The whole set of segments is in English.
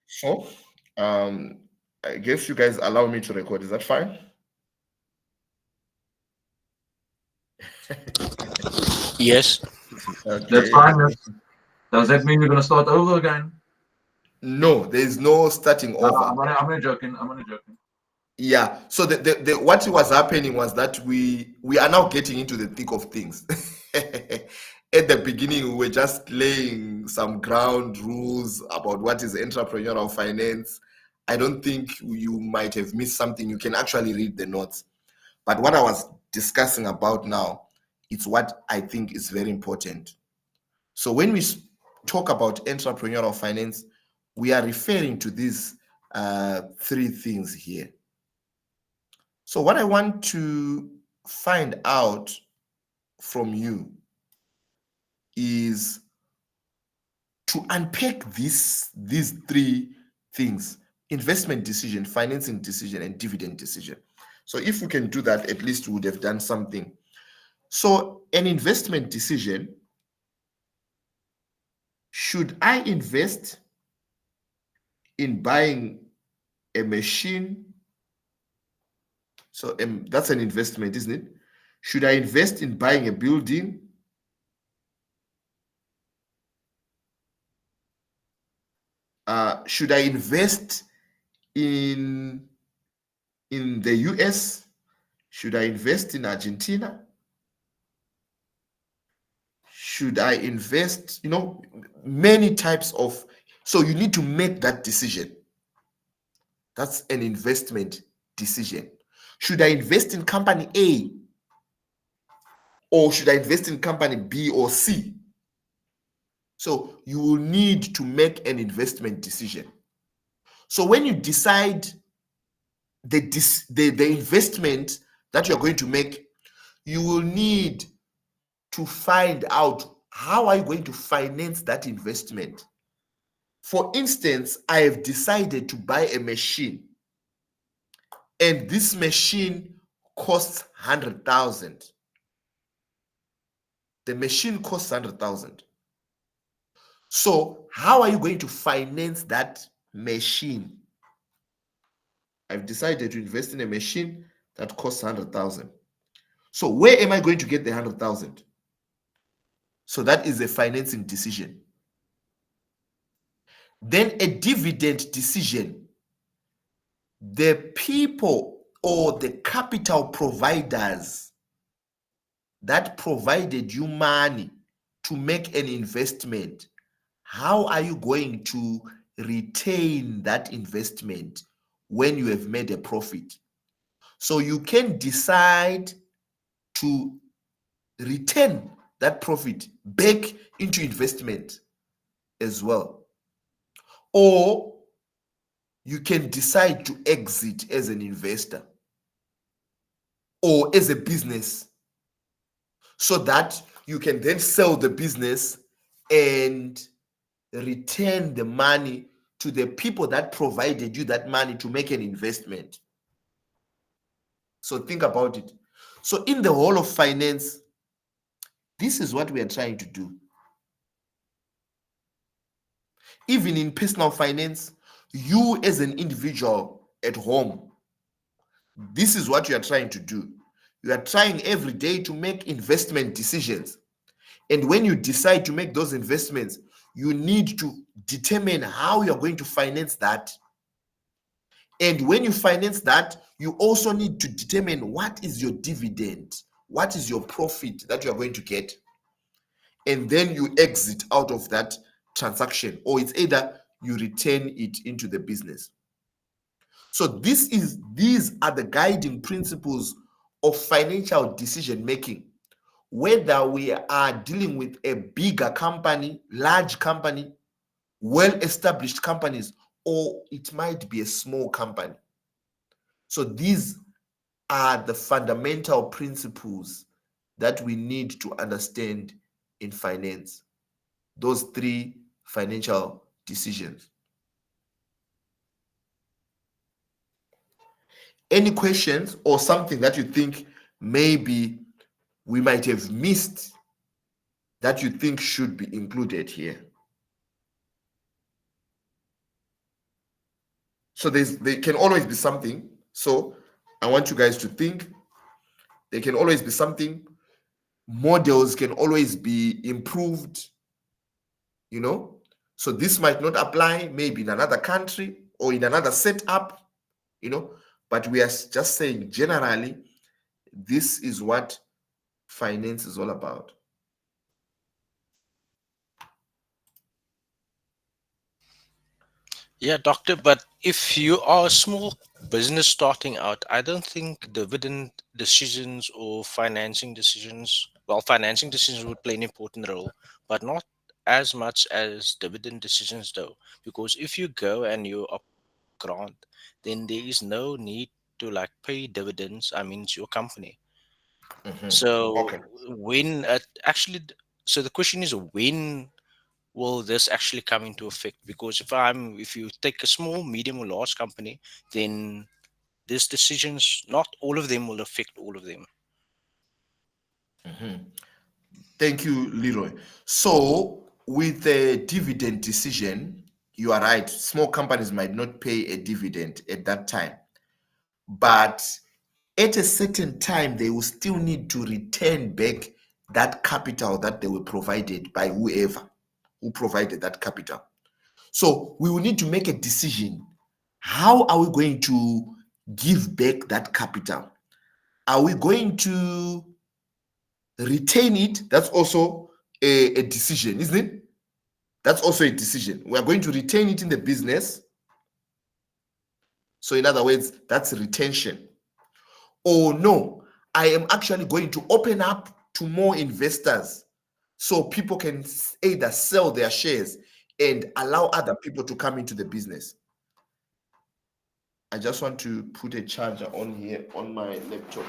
So, I guess you guys allow me to record. Is that fine? Yes. That's Okay. fine. Does that mean we're gonna start over again? No, there is no starting over. I'm only joking. I'm only joking. Yeah. So the what was happening was that we are now getting into the thick of things. At the beginning, we were just laying some ground rules about what is entrepreneurial finance. I don't think you might have missed something. You can actually read the notes. But what I was discussing about now, it's what I think is very important. So when we talk about entrepreneurial finance, we are referring to these three things here. So what I want to find out from you is to unpack these three things: investment decision, financing decision, and dividend decision. So if we can do that, at least we would have done something. So an investment decision: should I invest in buying a machine? So that's an investment, isn't it? Should I invest in buying a building? Should I invest in the US? Should I invest in Argentina? Should I invest? Many types of. So you need to make that decision. That's an investment decision. Should I invest in company A, or should I invest in company B or C? So you will need to make an investment decision. So when you decide the investment that you're going to make, you will need to find out how are you going to finance that investment. For instance, I have decided to buy a machine, and this machine costs 100,000. The machine costs 100,000. So how are you going to finance that machine? I've decided to invest in a machine that costs 100,000. So where am I going to get the 100,000? So that is a financing decision. Then a dividend decision. The people or the capital providers that provided you money to make an investment, how are you going to retain that investment when you have made a profit? So you can decide to return that profit back into investment as well. Or you can decide to exit as an investor or as a business, so that you can then sell the business and return the money to the people that provided you that money to make an investment. So think about it. So in the whole of finance, this is what we are trying to do. Even in personal finance, you as an individual at home, this is what you are trying to do. You are trying every day to make investment decisions. And when you decide to make those investments, you need to determine how you're going to finance that. And when you finance that, you also need to determine what is your dividend, what is your profit that you're going to get. And then you exit out of that transaction, or it's either you return it into the business. So these are the guiding principles of financial decision making. Whether we are dealing with a bigger company, large company, well-established companies, or it might be a small company. So these are the fundamental principles that we need to understand in finance. Those three financial decisions. Any questions or something that you think maybe we might have missed that you think should be included here? So there can always be something. So I want you guys to think there can always be something. Models can always be improved, you know. So this might not apply maybe in another country or in another setup, you know, but we are just saying generally, this is what finance is all about. Yeah, doctor, but if you are a small business starting out, I don't think dividend decisions or financing decisions would play an important role, but not as much as dividend decisions though. Because if you go and you are grant, then there is no need to like pay dividends. I mean, it's your company. So Okay. so the question is, when will this actually come into effect? Because if you take a small, medium, or large company, then these decisions, not all of them will affect all of them. Thank you, Leroy. So with the dividend decision, you are right. Small companies might not pay a dividend at that time, but at a certain time, they will still need to return back that capital that they were provided by whoever who provided that capital. So we will need to make a decision. How are we going to give back that capital? Are we going to retain it? That's also a decision, isn't it? That's also a decision. We are going to retain it in the business. So, in other words, that's retention. Or no, I am actually going to open up to more investors so people can either sell their shares and allow other people to come into the business. I just want to put a charger on here on my laptop.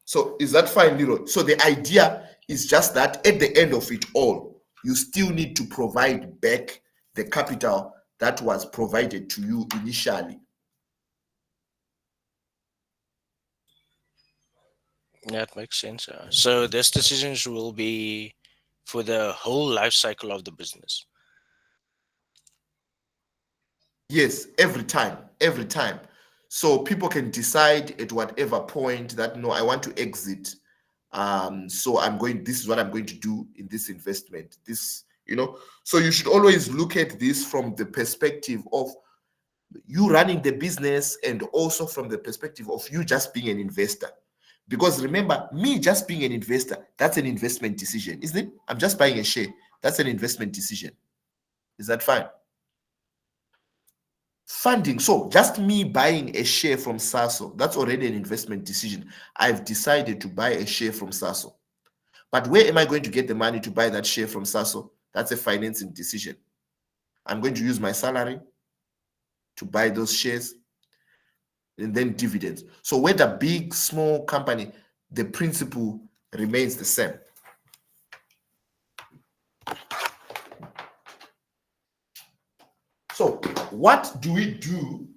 So is that fine, Leroy? So the idea is just that at the end of it all, you still need to provide back the capital that was provided to you initially. That makes sense. So these decisions will be for the whole life cycle of the business. Yes, every time, every time. So people can decide at whatever point that no, I want to exit. So this is what I'm going to do in this investment. So you should always look at this from the perspective of you running the business and also from the perspective of you just being an investor. Because remember, me just being an investor, that's an investment decision, isn't it? I'm just buying a share. That's an investment decision. Is that fine? Funding. So just me buying a share from SASO, that's already an investment decision. I've decided to buy a share from SASO. But where am I going to get the money to buy that share from SASO? That's a financing decision. I'm going to use my salary to buy those shares and then dividends. So whether big, small company, the principle remains the same. So what do we do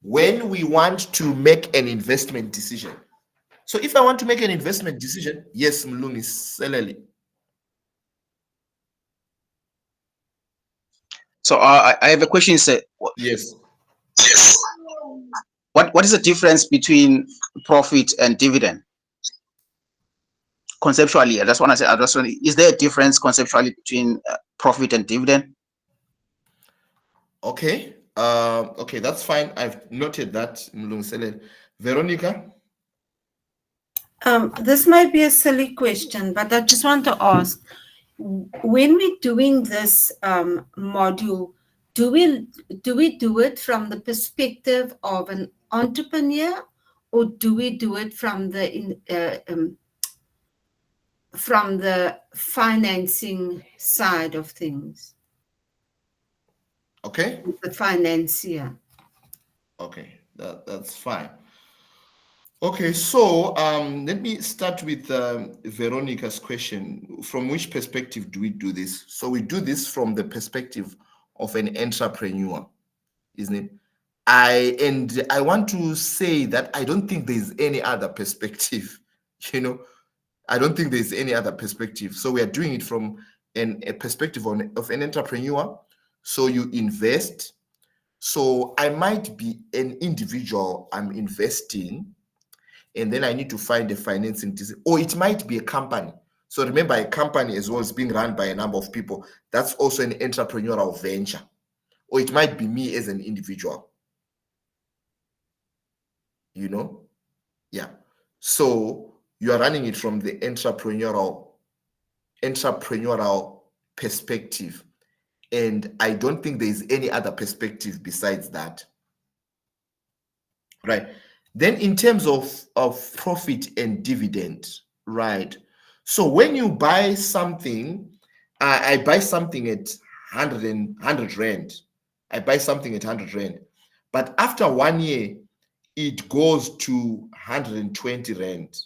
when we want to make an investment decision? So if I want to make an investment decision, yes, Mlungi, Seleli. So I have a question. Yes. What is the difference between profit and dividend? Conceptually, I just want to say, is there a difference conceptually between profit and dividend? Okay. Okay, that's fine. I've noted that, Mlungi Seleli. Veronica? This might be a silly question, but I just want to ask, when we're doing this module, do we do it from the perspective of an entrepreneur, or do we do it from the financing side of things? Okay. The financier. Okay, that's fine. Okay, so let me start with Veronica's question. From which perspective do we do this? So we do this from the perspective of an entrepreneur, isn't it? I want to say that I don't think there's any other perspective. I don't think there's any other perspective. So we are doing it from a perspective of an entrepreneur So you invest. So I might be an individual, I'm investing, and then I need to find a financing decision, or it might be a company. So remember, a company as well is being run by a number of people. That's also an entrepreneurial venture. Or it might be me as an individual. You know? Yeah. So you are running it from the entrepreneurial perspective. And I don't think there is any other perspective besides that. Right. Then in terms of profit and dividend, right? So when you buy something, I buy something at 100 rand. I buy something at 100 rand. But after 1 year, it goes to 120 rand.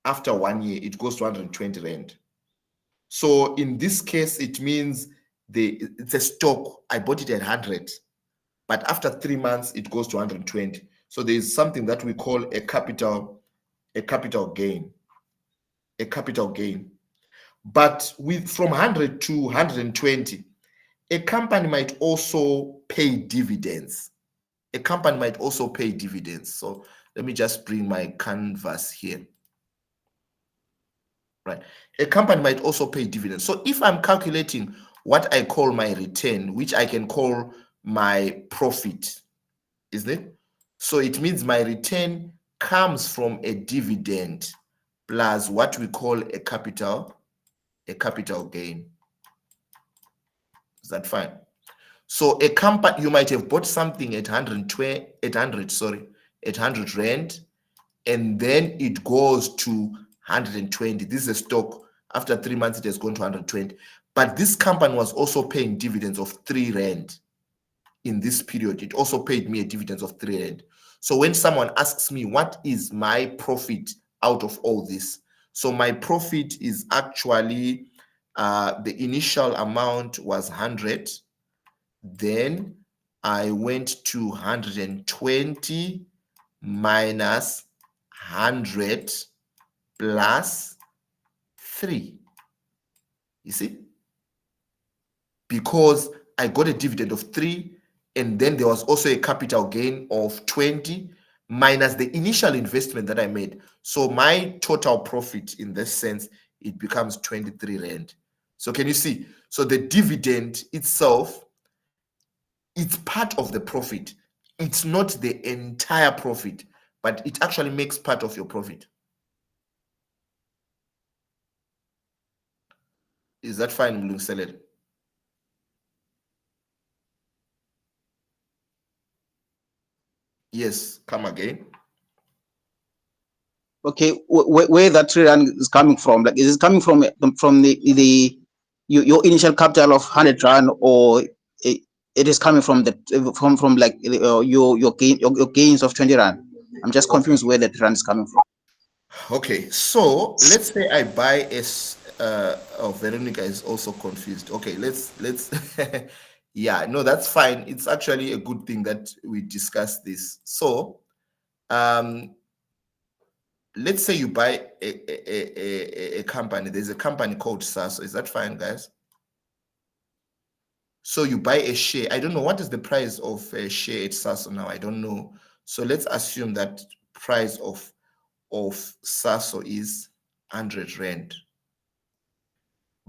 After 1 year, it goes to 120 rand. So in this case, it means it's a stock. I bought it at 100, but after 3 months, it goes to 120. So there's something that we call a capital gain. A capital gain. But from 100 to 120, a company might also pay dividends. A company might also pay dividends. So let me just bring my canvas here. Right. A company might also pay dividends. So if I'm calculating what I call my return, which I can call my profit, isn't it? So it means my return comes from a dividend plus what we call a capital gain. Is that fine? So a company, you might have bought something at 800 rand, and then it goes to 120. This is a stock. After 3 months, it has gone to 120. But this company was also paying dividends of 3 rand in this period. It also paid me a dividend of 3 rand. So when someone asks me, what is my profit out of all this? So my profit is actually, the initial amount was 100. Then I went to 120 minus 100 plus 3. You see? Because I got a dividend of 3, and then there was also a capital gain of 20 minus the initial investment that I made. So my total profit in this sense, it becomes 23 rand. So can you see? So the dividend itself, it's part of the profit. It's not the entire profit, but it actually makes part of your profit. Is that fine, Mlungiselele? Yes, come again. Okay, where that 3 rand is coming from? Like, is it coming from your initial capital of 100 rand, or it is coming from from like your gains of 20 rand? I'm just confused where that rand is coming from. Okay, so let's say I buy oh, Veronica is also confused. Okay, let's yeah, no, that's fine. It's actually a good thing that we discuss this. So let's say you buy a company. There's a company called SAST. Is that fine, guys? So you buy a share. I don't know what is the price of a share at SAST now. I don't know. So let's assume that price of SASO is 100 rand.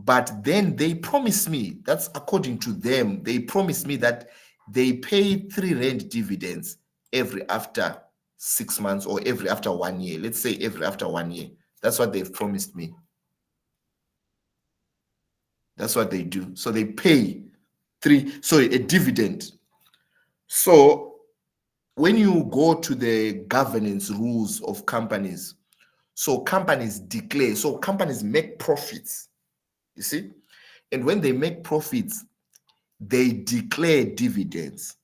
But then they promise me, that's according to them, they promise me that they pay 3 rand dividends every after 6 months, or every after 1 year. Let's say every after 1 year. That's what they've promised me. That's what they do. So they pay a dividend. So when you go to the governance rules of companies, so companies declare, so companies make profits, you see? And when they make profits, they declare dividends.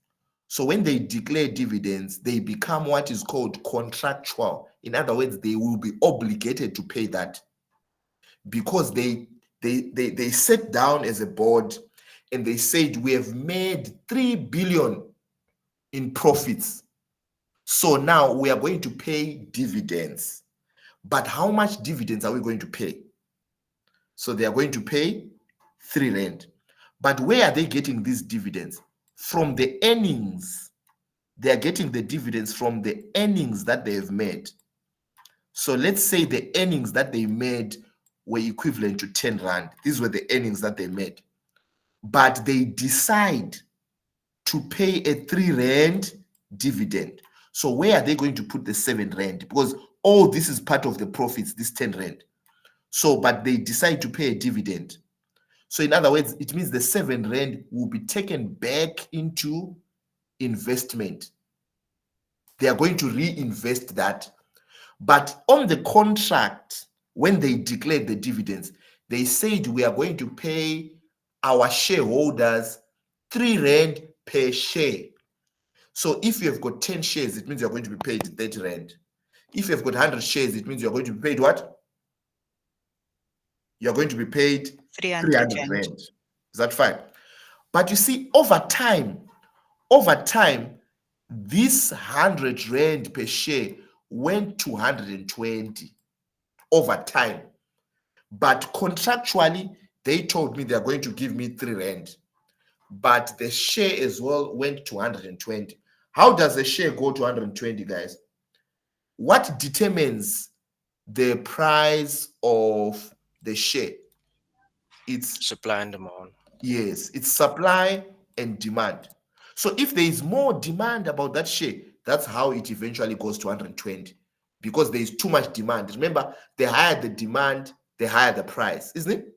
So when they declare dividends, they become what is called contractual. In other words, they will be obligated to pay that, because they sat down as a board and they said, we have made 3 billion in profits. So now we are going to pay dividends. But how much dividends are we going to pay? So they are going to pay 3 rand. But where are they getting these dividends? From the earnings. They are getting the dividends from the earnings that they have made. So let's say the earnings that they made were equivalent to 10 Rand. These were the earnings that they made. But they decide to pay a 3 Rand dividend. So where are they going to put the 7 Rand? Because all this is part of the profits, this 10 Rand. So, but they decide to pay a dividend. So in other words, it means the 7 Rand will be taken back into investment. They are going to reinvest that. But on the contract, when they declared the dividends, they said we are going to pay our shareholders 3 Rand per share. So if you have got 10 shares, it means you're going to be paid 30 Rand. If you have got 100 shares, it means you're going to be paid what? You're going to be paid 300 300 rand. Rand. Is that fine? But you see, over time, this 100 Rand per share went to 120 over time. But contractually, they told me they're going to give me 3 Rand. But the share as well went to 120. How does the share go to 120, guys? What determines the price of the share? It's Supply and demand. yes, it's supply and demand. So if there is more demand about that share, that's how it eventually goes to 120, because there is too much demand. Remember, the higher the demand, the higher the price, isn't it?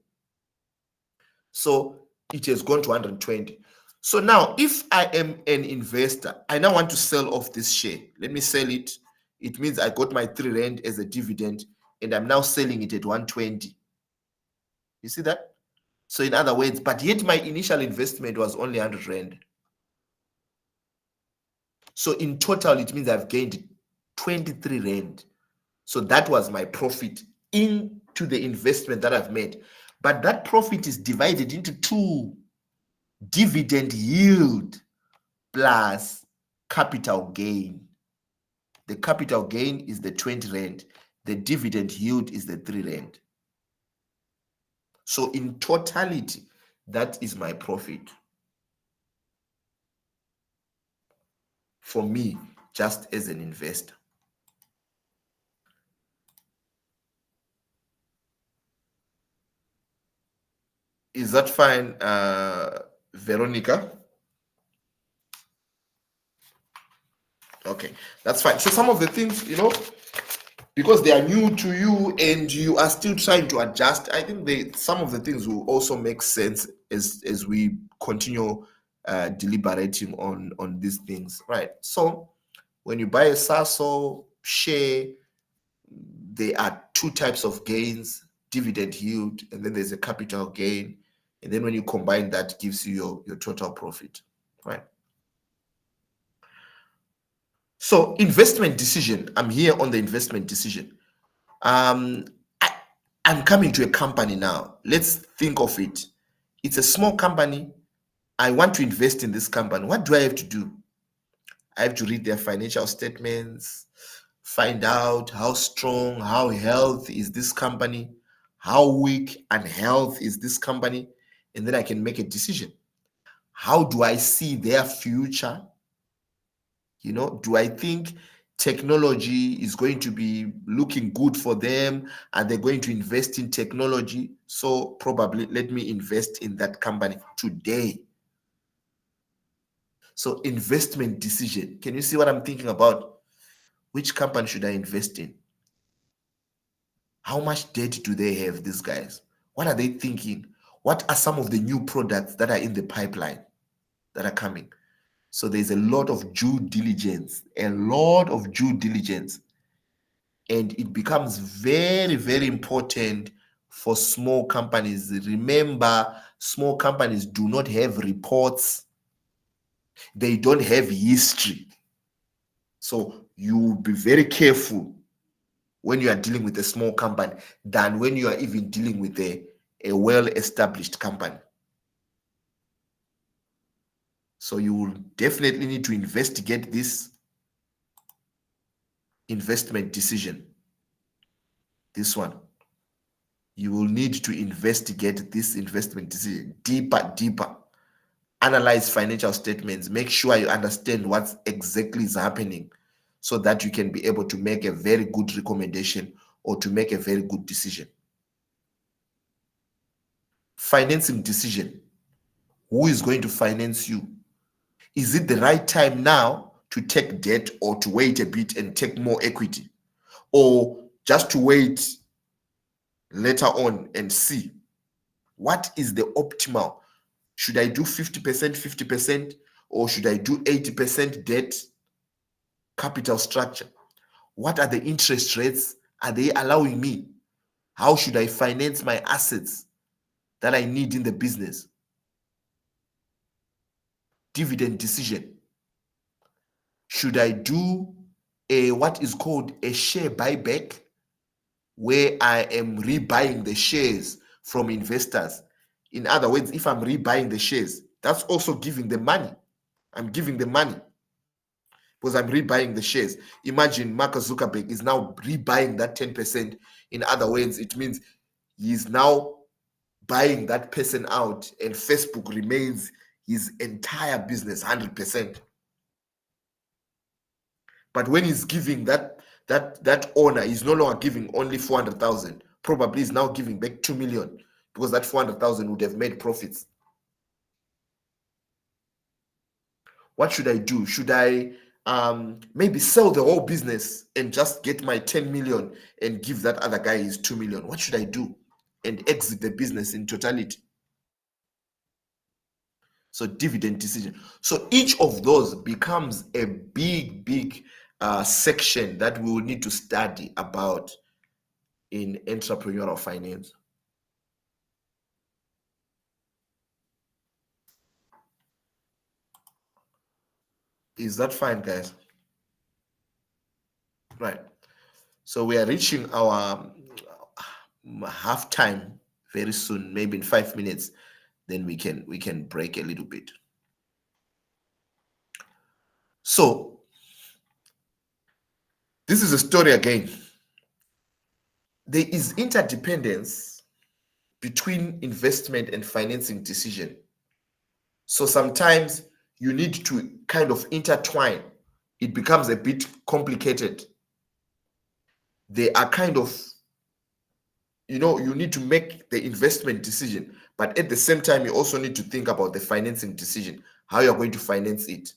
So it has gone to 120. So now, if I am an investor, I now want to sell off this share. Let me sell it. It means I got my 3 Rand as a dividend, and I'm now selling it at 120. You see that? So in other words, but yet my initial investment was only 100 Rand. So in total, it means I've gained 23 Rand. So that was my profit into the investment that I've made. But that profit is divided into 2: dividend yield plus capital gain. The capital gain is the 20 Rand. The dividend yield is the 3 Rand. So in totality, that is my profit. For me, just as an investor. Is that fine, Veronica? Okay, that's fine. So some of the things, because they are new to you and you are still trying to adjust, I think some of the things will also make sense as we continue deliberating on these things, right? So when you buy a SASO share, there are 2 types of gains: dividend yield, and then there's a capital gain. And then when you combine that, gives you your total profit, right? So investment decision, I'm here on the investment decision. I'm coming to a company now. Let's think of it. It's a small company. I want to invest in this company. What do I have to do? I have to read their financial statements, find out how strong, how healthy is this company, how weak and healthy is this company, and then I can make a decision. How do I see their future? Do I think technology is going to be looking good for them and they're going to invest in technology? So probably let me invest in that company today. So investment decision. Can you see what I'm thinking about? Which company should I invest in? How much debt do they have, these guys? What are they thinking? What are some of the new products that are in the pipeline that are coming? So there's a lot of due diligence, and it becomes very, very important for small companies. Remember, small companies do not have reports. They don't have history. So you will be very careful when you are dealing with a small company than when you are even dealing with a well-established company. So you will definitely need to investigate this investment decision. This one. you will need to investigate this investment decision deeper. Analyze financial statements, make sure you understand what exactly is happening so that you can be able to make a very good recommendation or to make a very good decision. Financing decision. Who is going to finance you? Is it the right time now to take debt or to wait a bit and take more equity? Or just to wait later on and see? What is the optimal? Should I do 50%, 50%, or should I do 80% debt capital structure? What are the interest rates? Are they allowing me? How should I finance my assets that I need in the business? Dividend decision. Should I do a what is called a share buyback, where I am rebuying the shares from investors? In other words, if I'm rebuying the shares, that's also giving the money. I'm giving the money because I'm rebuying the shares. Imagine Mark Zuckerberg is now rebuying that 10%. In other words, it means he's now buying that person out, and Facebook remains his entire business 100%. But when he's giving that owner, he's no longer giving only 400,000. Probably he's now giving back 2 million, because that 400,000 would have made profits. What should I do? Should I maybe sell the whole business and just get my 10 million and give that other guy his 2 million? What should I do? And exit the business in totality. So dividend decision. So each of those becomes a big section that we will need to study about in entrepreneurial finance. Is that fine, guys? Right. So we are reaching our half time very soon, maybe in 5 minutes. Then we can break a little bit. So this is a story again. There is interdependence between investment and financing decision. So sometimes you need to kind of intertwine. It becomes a bit complicated. They are kind of, you need to make the investment decision, but at the same time, you also need to think about the financing decision, how you're going to finance it.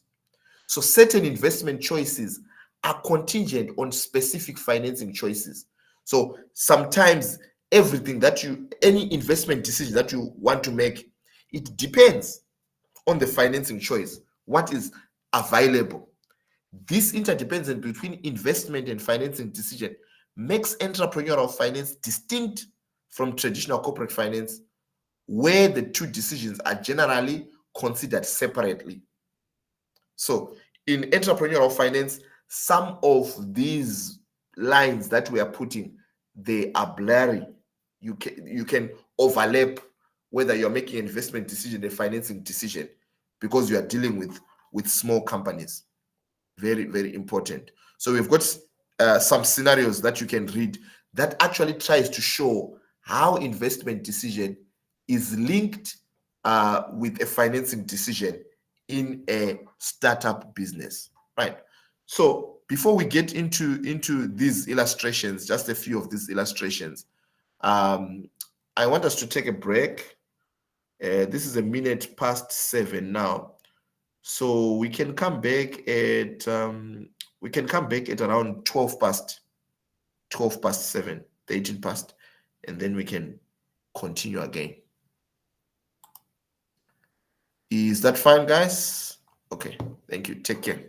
So certain investment choices are contingent on specific financing choices. So sometimes any investment decision that you want to make, it depends on the financing choice, what is available. This interdependence between investment and financing decision makes entrepreneurial finance distinct from traditional corporate finance, where the two decisions are generally considered separately. So in entrepreneurial finance, some of these lines that we are putting, they are blurry. You can overlap whether you're making an investment decision, a financing decision, because you are dealing with small companies. Very important. So we've got some scenarios that you can read that actually tries to show how investment decision is linked with a financing decision in a startup business, right? So before we get into these illustrations, just a few of these illustrations, I want us to take a break. This is 7:01 now, so we can come back at around 7:12, 18 past, and then we can continue again. Is that fine, guys? Okay, thank you. Take care.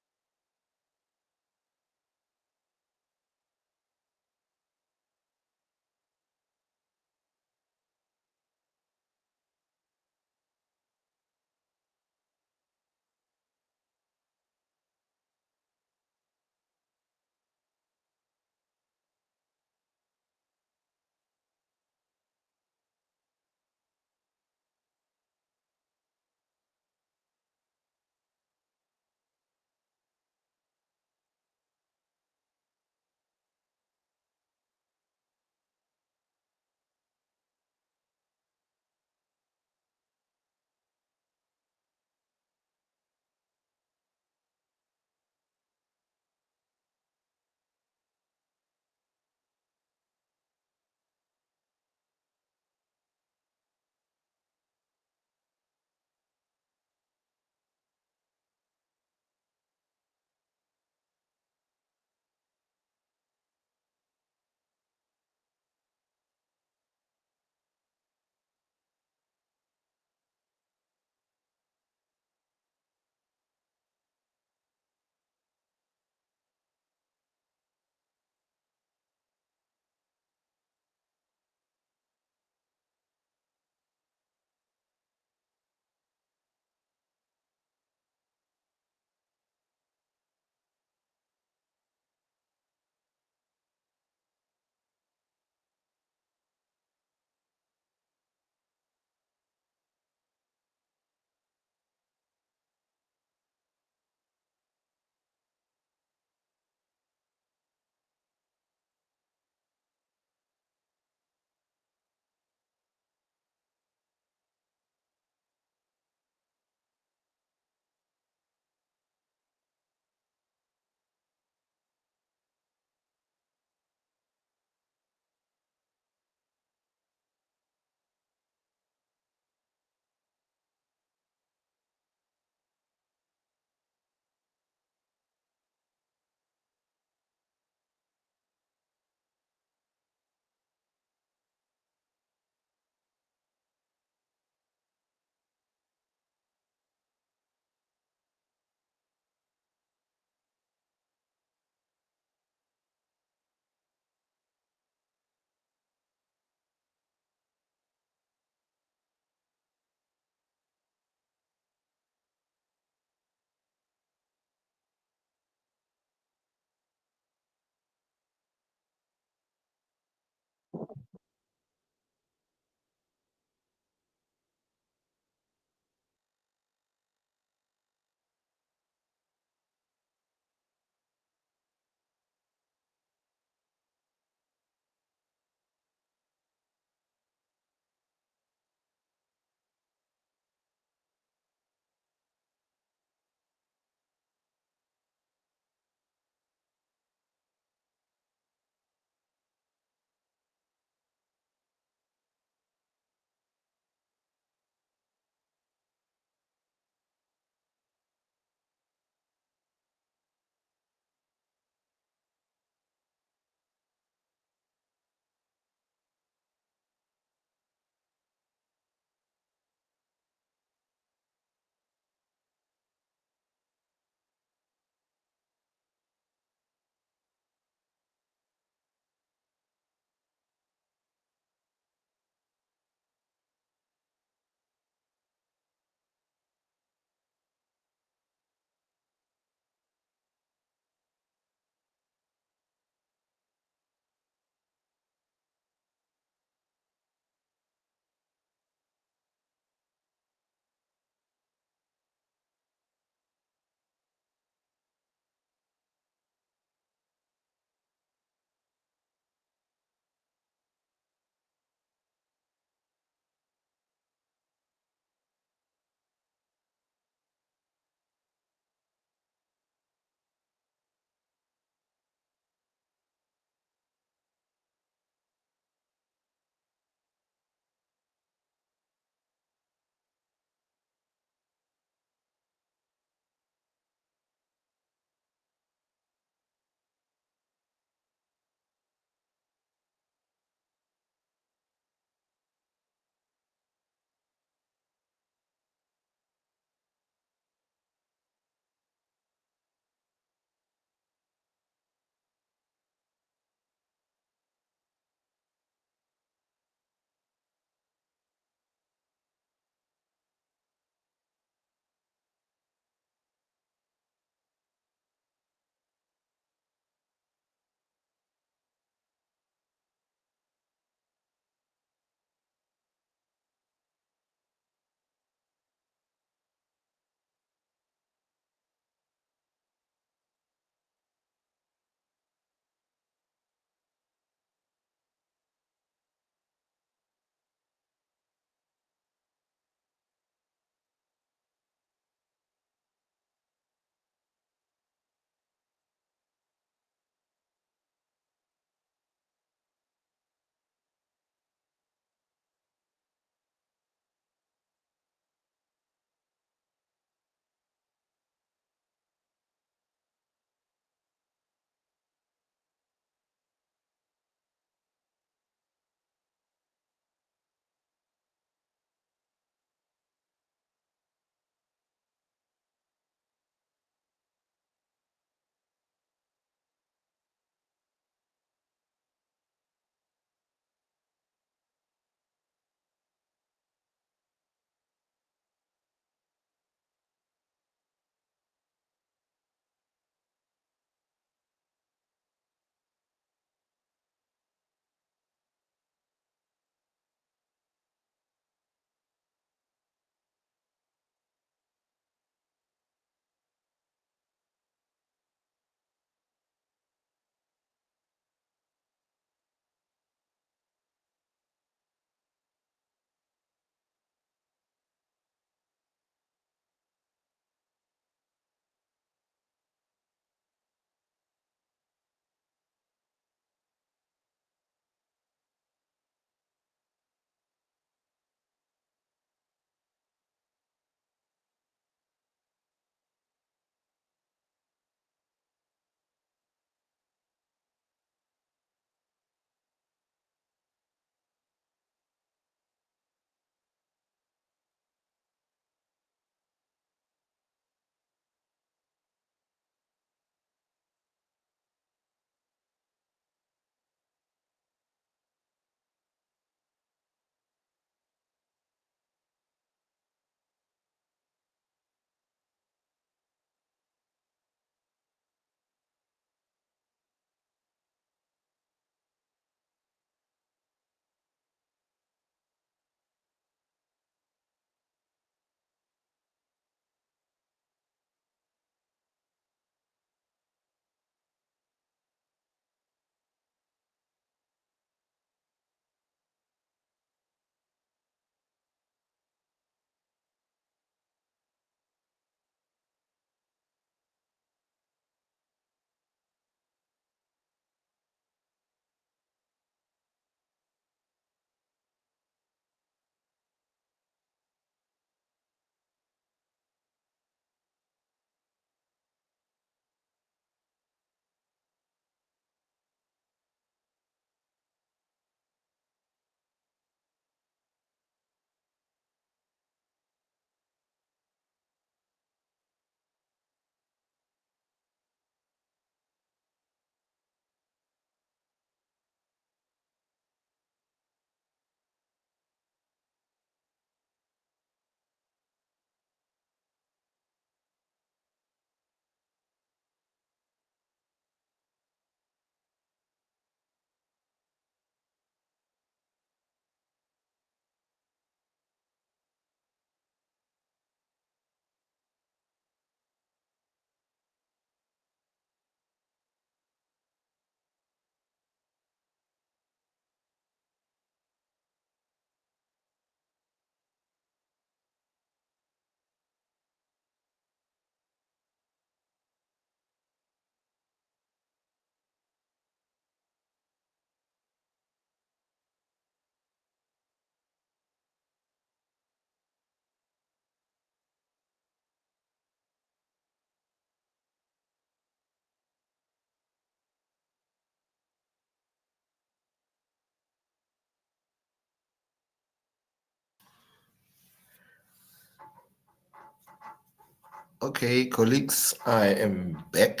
Okay, colleagues, I am back.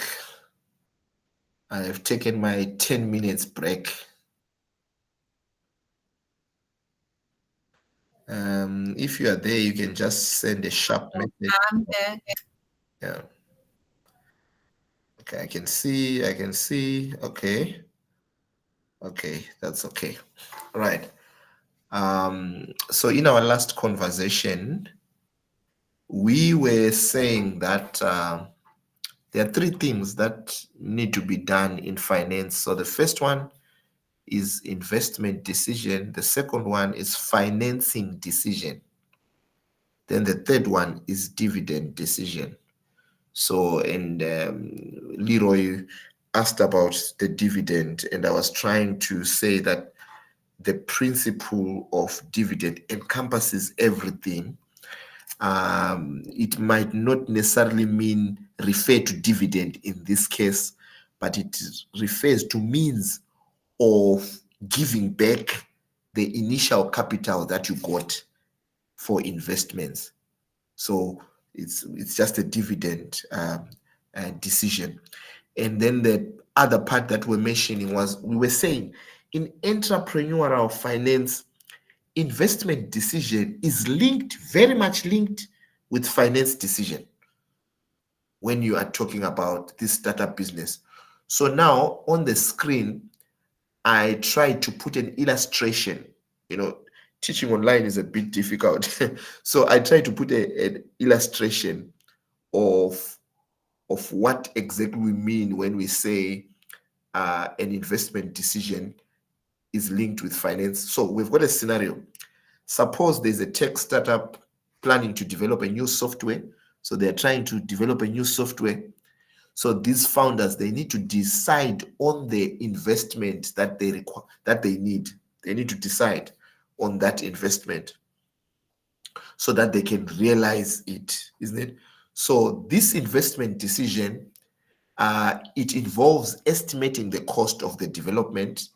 I have taken my 10 minutes break. If you are there, you can just send a sharp message. I'm back. Yeah. Okay, I can see. Okay. Okay, that's okay. All right. So in our last conversation, we were saying that there are three things that need to be done in finance. So the first one is investment decision. The second one is financing decision. Then the third one is dividend decision. So, and Leroy asked about the dividend, and I was trying to say that the principle of dividend encompasses everything. It might not necessarily mean refer to dividend in this case, but it refers to means of giving back the initial capital that you got for investments. So it's just a dividend decision. And then the other part that we're mentioning was we were saying in entrepreneurial finance, investment decision is linked, very much linked with finance decision when you are talking about this startup business. So now on the screen, I tried to put an illustration. You know, teaching online is a bit difficult. So I tried to put an illustration of what exactly we mean when we say an investment decision is linked with finance. So we've got a scenario. Suppose there's a tech startup planning to develop a new software. So they're trying to develop a new software. So these founders, they need to decide on the investment that they require, that they need. They need to decide on that investment so that they can realize it, isn't it? So this investment decision, it involves estimating the cost of the development,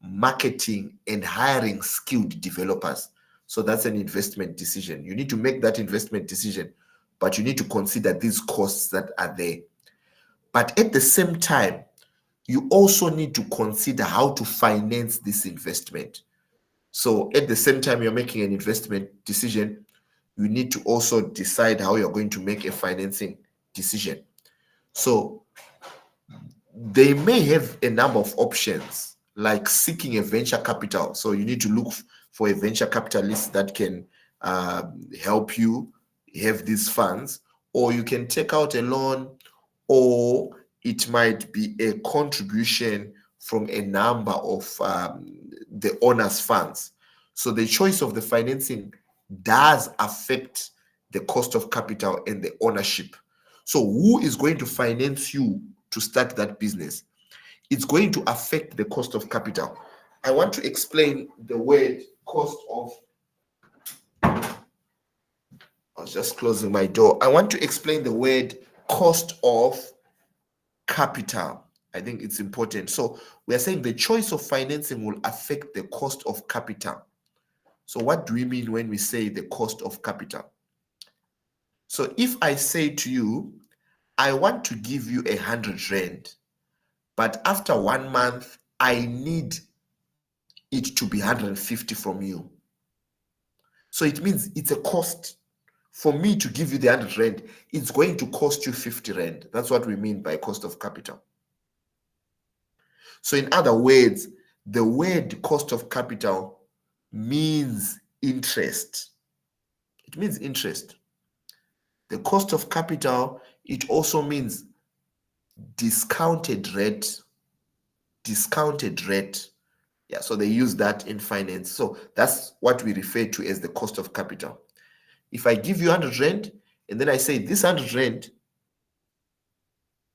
marketing, and hiring skilled developers. So that's an investment decision. You need to make that investment decision, but you need to consider these costs that are there. But at the same time, you also need to consider how to finance this investment. So at the same time you're making an investment decision, you need to also decide how you're going to make a financing decision. So they may have a number of options, like seeking a venture capital. So you need to look for a venture capitalist that can help you have these funds, or you can take out a loan, or it might be a contribution from a number of the owner's funds. So the choice of the financing does affect the cost of capital and the ownership. So who is going to finance you to start that business? It's going to affect the cost of capital. I want to explain the word cost of. I was just closing my door. I want to explain the word cost of capital. I think it's important. So we are saying the choice of financing will affect the cost of capital. So what do we mean when we say the cost of capital? So if I say to you, I want to give you 100 rand, but after 1 month, I need it to be 150 from you. So it means it's a cost. For me to give you the 100 rand, it's going to cost you 50 rand. That's what we mean by cost of capital. So in other words, the word cost of capital means interest. It means interest. The cost of capital, it also means discounted rate. Discounted rate. Yeah, so they use that in finance. So that's what we refer to as the cost of capital. If I give you 100 rand, and then I say this 100 rand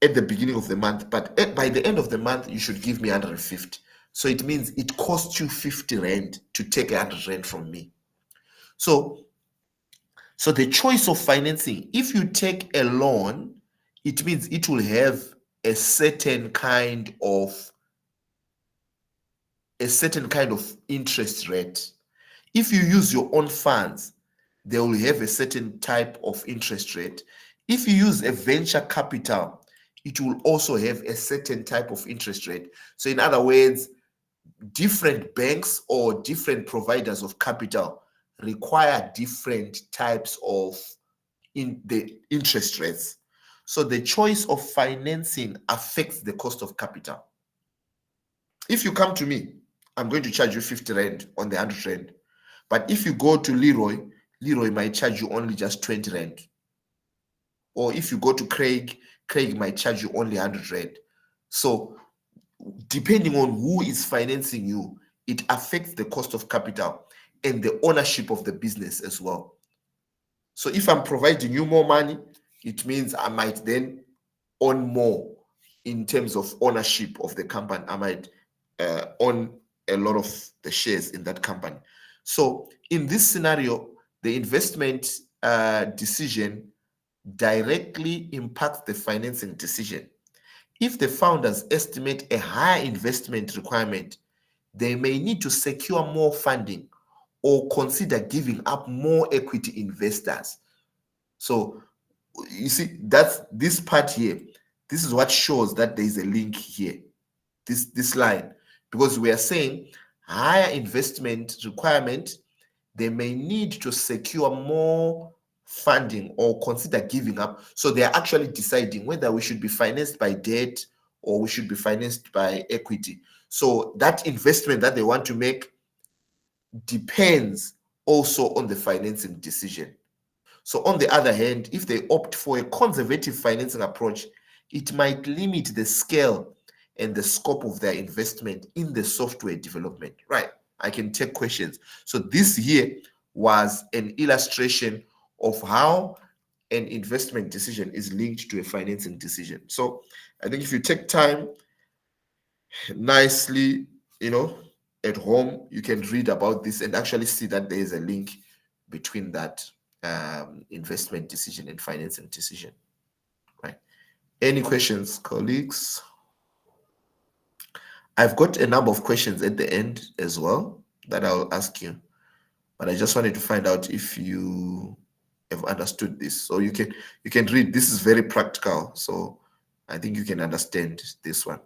at the beginning of the month, but by the end of the month, you should give me 150. So it means it costs you 50 rand to take 100 rand from me. So the choice of financing, if you take a loan, it means it will have a certain kind of interest rate. If you use your own funds, they will have a certain type of interest rate. If you use a venture capital, it will also have a certain type of interest rate. So in other words, different banks or different providers of capital require different types of the interest rates. So the choice of financing affects the cost of capital. If you come to me, I'm going to charge you 50 Rand on the 100 Rand. But if you go to Leroy might charge you only just 20 Rand. Or if you go to Craig might charge you only 100 Rand. So depending on who is financing you, it affects the cost of capital and the ownership of the business as well. So if I'm providing you more money, it means I might then own more in terms of ownership of the company. I might own a lot of the shares in that company. So in this scenario, the investment decision directly impacts the financing decision. If the founders estimate a higher investment requirement, they may need to secure more funding or consider giving up more equity investors. So you see, that's this part here. This is what shows that there is a link here, this line, because we are saying higher investment requirement, they may need to secure more funding or consider giving up. So they are actually deciding whether we should be financed by debt or we should be financed by equity. So that investment that they want to make depends also on the financing decision. So on the other hand, if they opt for a conservative financing approach, it might limit the scale and the scope of their investment in the software development. Right, I can take questions. So this here was an illustration of how an investment decision is linked to a financing decision. So I think if you take time nicely, at home, you can read about this and actually see that there is a link between that investment decision and financing decision. Right? Any questions, colleagues? I've got a number of questions at the end as well that I'll ask you, but I just wanted to find out if you have understood this. So you can read. This is very practical, so I think you can understand this one.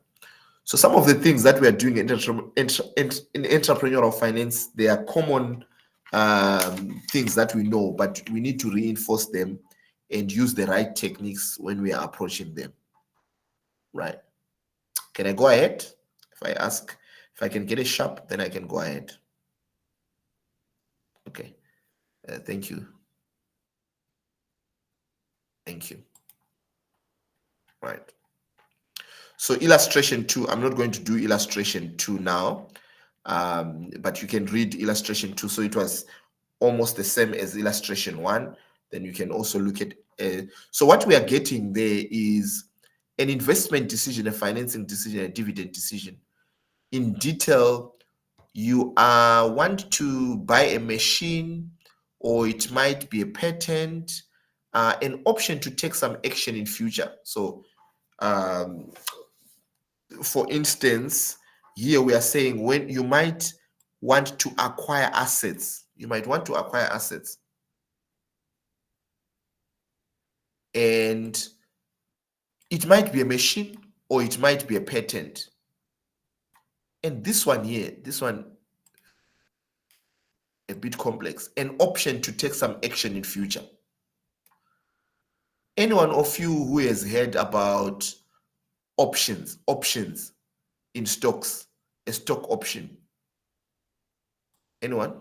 So some of the things that we are doing in entrepreneurial finance, they are common things that we know, but we need to reinforce them and use the right techniques when we are approaching them. Right? Can I go ahead? If I ask if I can get a sharp, then I can go ahead. Okay. Thank you. Thank you. Right. So illustration 2, I'm not going to do illustration 2 now, but you can read illustration 2. So it was almost the same as illustration 1. Then you can also look at, so what we are getting there is an investment decision, a financing decision, a dividend decision. In detail, you want to buy a machine, or it might be a patent, an option to take some action in future. So for instance, here we are saying when you might want to acquire assets. You might want to acquire assets. And it might be a machine or it might be a patent. And this one here, this one, a bit complex. An option to take some action in future. Anyone of you who has heard about options in stocks, a stock option? Anyone?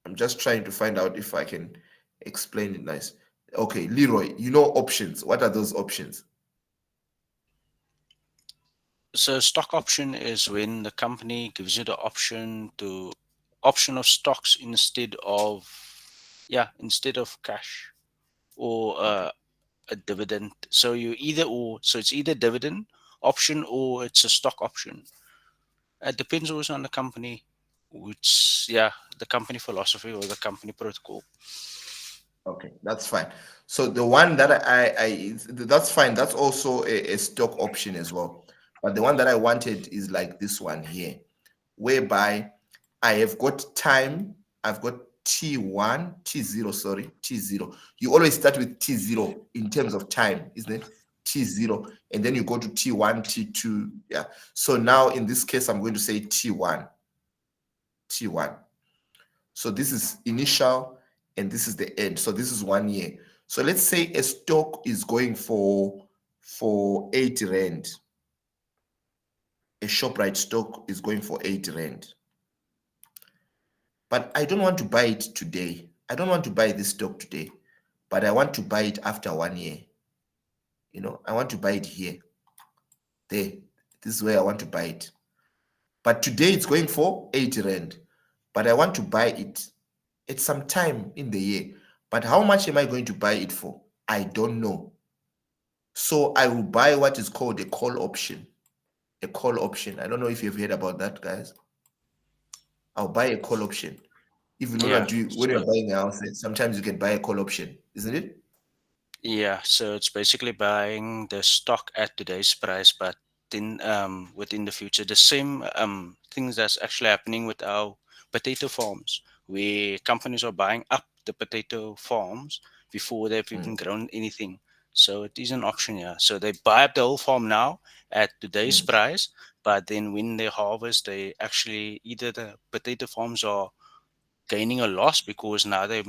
I'm just trying to find out if I can explain it nice. Okay, Leroy, you know options. What are those options? So stock option is when the company gives you the option of stocks instead of cash or a dividend. So it's either dividend option or it's a stock option. It depends also on the company, the company philosophy or the company protocol. Okay, that's fine. So the one that that's fine. That's also a stock option as well. But the one that I wanted is like this one here, whereby I have got time. I've got T1, T0, sorry, T0. You always start with T0 in terms of time, isn't it? T0, and then you go to T1, T2. Yeah. So now in this case, I'm going to say T1. T1. So this is initial and this is the end. So this is 1 year. So let's say a stock is going for 80 rand. A ShopRite stock is going for 80 rand. But I don't want to buy it today. I don't want to buy this stock today, but I want to buy it after 1 year. You know, I want to buy it here. There. This is where I want to buy it. But today it's going for 80 rand. But I want to buy it at some time in the year. But how much am I going to buy it for? I don't know. So I will buy what is called a call option. A call option. I don't know if you've heard about that, guys. I'll buy a call option. If you know Yeah, that when you're buying a house, sometimes you can buy a call option, isn't it? Yeah, so it's basically buying the stock at today's price, but then within the future, the same things that's actually happening with our potato farms, where companies are buying up the potato farms before they've even grown anything. So it is an option, yeah. So they buy up the whole farm now at today's price, but then when they harvest, they actually either the potato farms are gaining a loss because now they've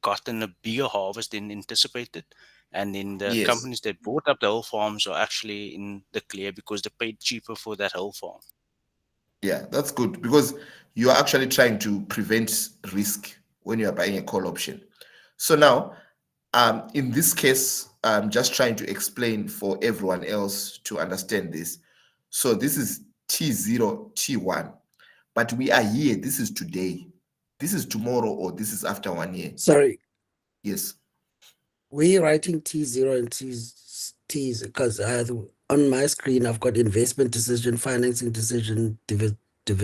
gotten a bigger harvest than anticipated. And then the Yes. companies that bought up the whole farms are actually in the clear because they paid cheaper for that whole farm. Yeah, that's good because you are actually trying to prevent risk when you are buying a call option. So now, in this case, I'm just trying to explain for everyone else to understand this. So this is T0, T1, but we are here. This is today. This is tomorrow, or this is after 1 year. Sorry, Yes. we're writing T0 and T's because on my screen I've got investment decision, financing decision, dividend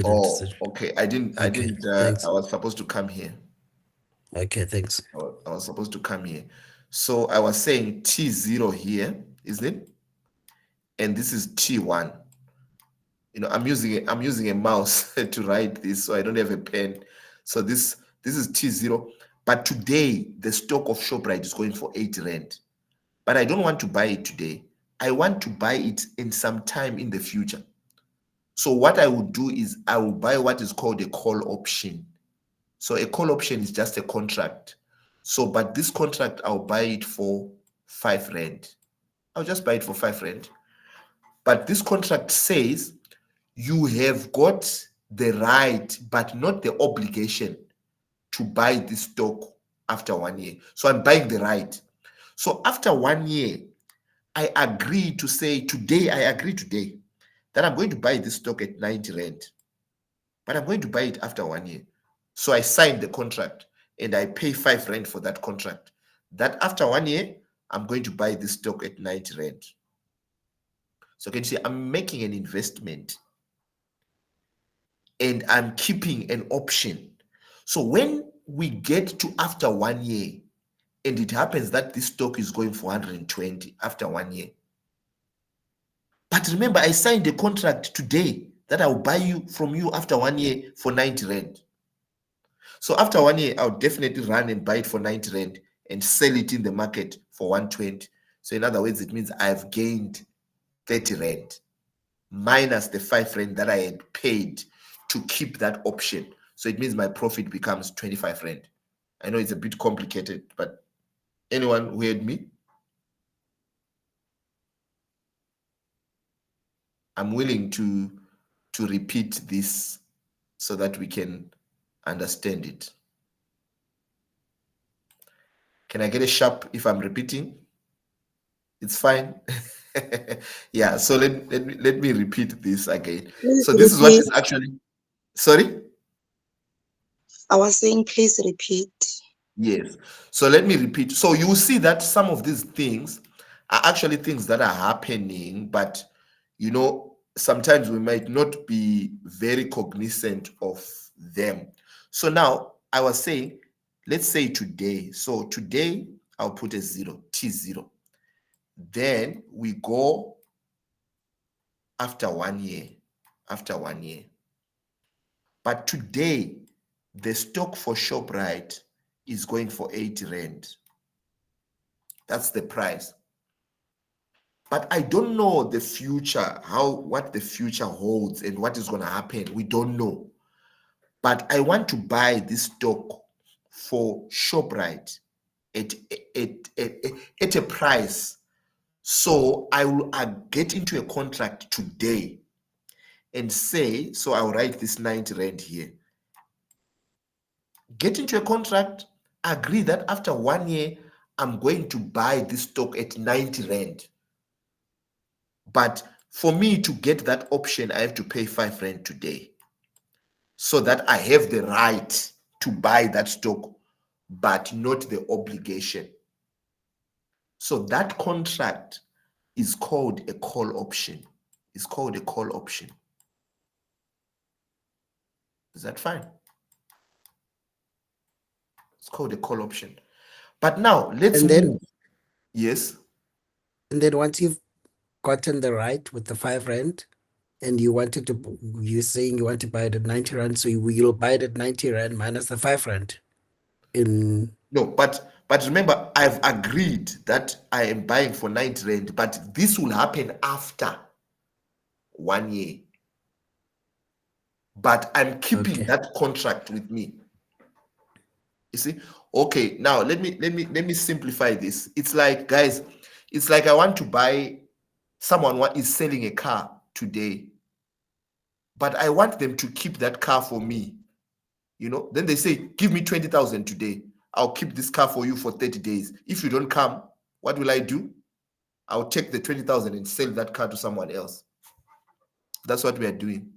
Oh, decision. okay. I didn't. Thanks. I was supposed to come here. Okay, thanks. I was supposed to come here. So I was saying T0 here, isn't it? And this is T1. You know, I'm using a mouse to write this, so I don't have a pen. So this is T0. But today the stock of ShopRite is going for 80 rand. But I don't want to buy it today. I want to buy it in some time in the future. So what I would do is I will buy what is called a call option. So a call option is just a contract. So, but this contract, I'll buy it for 5 rand. I'll just buy it for 5 rand. But this contract says you have got the right, but not the obligation to buy this stock after 1 year. So I'm buying the right. So after 1 year, I agree to say today, I agree today that I'm going to buy this stock at 90 rand. But I'm going to buy it after 1 year. So I signed the contract and I pay 5 rand for that contract. That after 1 year, I'm going to buy this stock at 90 rand. So can you see I'm making an investment and I'm keeping an option. So when we get to after 1 year, and it happens that this stock is going for 120 after 1 year. But remember, I signed a contract today that I'll buy you from you after 1 year for 90 rand. So after 1 year, I'll definitely run and buy it for 90 rand and sell it in the market for 120. So in other words, it means I've gained 30 rand minus the 5 rand that I had paid to keep that option. So it means my profit becomes 25 rand. I know it's a bit complicated, but anyone who heard me? I'm willing to repeat this so that we can understand it. Can I get a sharp if I'm repeating? It's fine. Yeah, so let me repeat this again. So this is what is actually, sorry? I was saying, please repeat. Yes. So let me repeat. So you will see that some of these things are actually things that are happening, but you know, sometimes we might not be very cognizant of them. So now I was saying, let's say today. So today I'll put a 0, T0. Then we go after 1 year, after 1 year. But today, the stock for ShopRite is going for 80 Rand. That's the price. But I don't know the future, what the future holds and what is going to happen. We don't know. But I want to buy this stock for ShopRite at a price. So I will get into a contract today and say, so I'll write this 90 Rand here. Get into a contract, agree that after 1 year, I'm going to buy this stock at 90 Rand. But for me to get that option, I have to pay 5 Rand today, so that I have the right to buy that stock, but not the obligation. So that contract is called a call option. It's called a call option. Is that fine? It's called a call option. But now let's And move. then, Yes. and then once you've gotten the right with the 5 Rand, and you wanted to, you're saying you want to buy it at 90 Rand, so you'll buy it at 90 Rand minus the 5 Rand. No, but remember, I've agreed that I am buying for 90 Rand, but this will happen after 1 year. But I'm keeping that contract with me. You see? Okay, now let me simplify this. It's like, guys, it's like I want to buy, someone is selling a car today, but I want them to keep that car for me. You know, then they say, give me 20,000 today. I'll keep this car for you for 30 days. If you don't come, what will I do? I'll take the 20,000 and sell that car to someone else. That's what we are doing.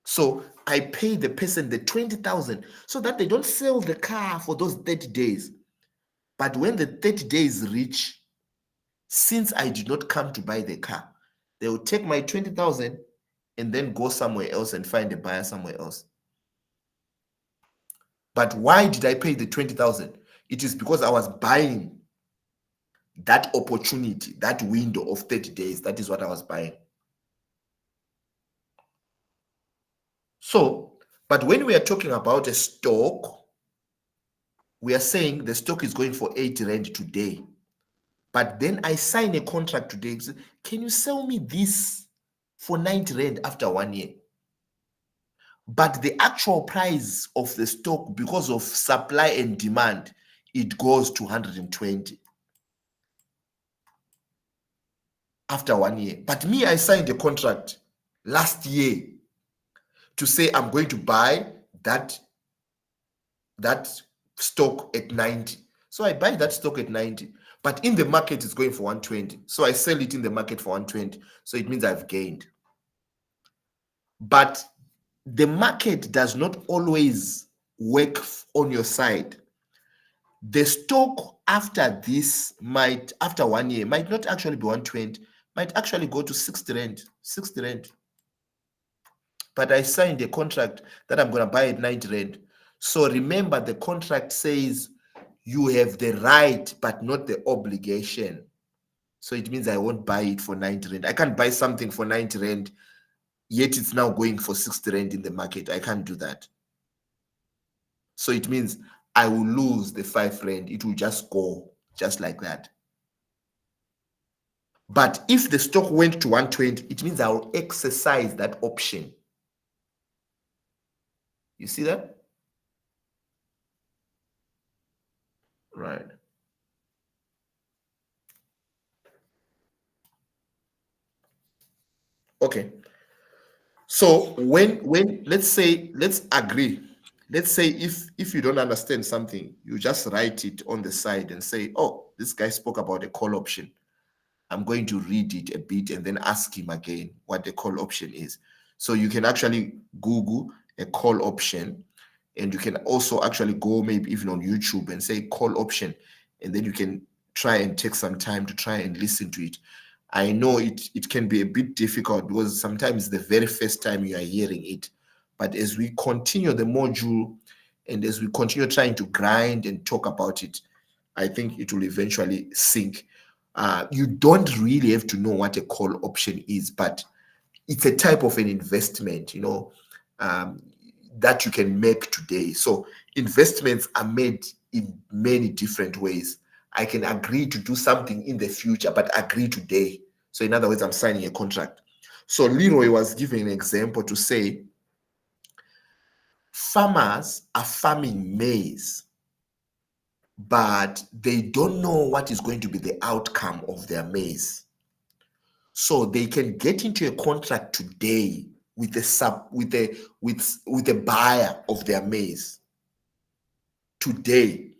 So I pay the person the 20,000 so that they don't sell the car for those 30 days. But when the 30 days reach, since I did not come to buy the car, they will take my 20,000 and then go somewhere else and find a buyer somewhere else. But why did I pay the 20,000? It is because I was buying that opportunity, that window of 30 days. That is what I was buying. So, but when we are talking about a stock, we are saying the stock is going for 80 Rand today. But then I sign a contract today. Can you sell me this for 90 Rand after 1 year? But the actual price of the stock, because of supply and demand, it goes to 120 after 1 year. But me, I signed a contract last year to say I'm going to buy that stock at 90. So I buy that stock at 90, but in the market it's going for 120. So I sell it in the market for 120. So it means I've gained. But the market does not always work on your side. The stock after this after 1 year, might not actually be 120, might actually go to 60 Rand, 60 Rand. But I signed a contract that I'm going to buy at 90 Rand. So remember, the contract says you have the right, but not the obligation. So it means I won't buy it for 90 Rand. I can't buy something for 90 Rand, yet it's now going for 60 Rand in the market. I can't do that. So it means I will lose the 5 Rand. It will just go just like that. But if the stock went to 120, it means I will exercise that option. You see that? Right. Okay. So when let's agree. Let's say if you don't understand something, you just write it on the side and say, oh, this guy spoke about a call option. I'm going to read it a bit and then ask him again what the call option is. So you can actually Google a call option, and you can also actually go maybe even on YouTube and say call option, and then you can try and take some time to try and listen to it. I know it can be a bit difficult because sometimes the very first time you are hearing it. But as we continue the module and as we continue trying to grind and talk about it, I think it will eventually sink. You don't really have to know what a call option is, but it's a type of an investment. that you can make today. So investments are made in many different ways. I can agree to do something in the future, but agree today. So in other words, I'm signing a contract. So Leroy was giving an example to say, farmers are farming maize, but they don't know what is going to be the outcome of their maize. So they can get into a contract today with a buyer of their maize. Today,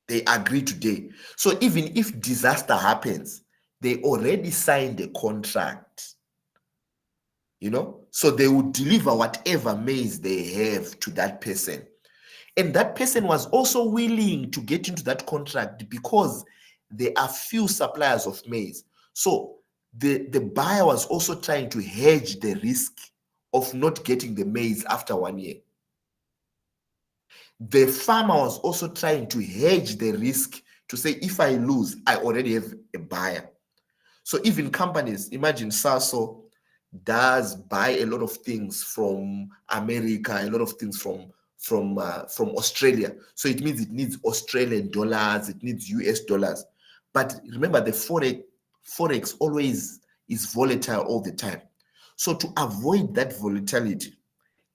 they agree today. So even if disaster happens, they already signed a contract. So they would deliver whatever maize they have to that person. And that person was also willing to get into that contract because there are few suppliers of maize. So the buyer was also trying to hedge the risk of not getting the maize after 1 year. The farmer was also trying to hedge the risk to say, if I lose, I already have a buyer. So even companies, imagine Saso does buy a lot of things from America, a lot of things from Australia. So it means it needs Australian dollars, it needs US dollars. But remember, the forex always is volatile all the time. So to avoid that volatility,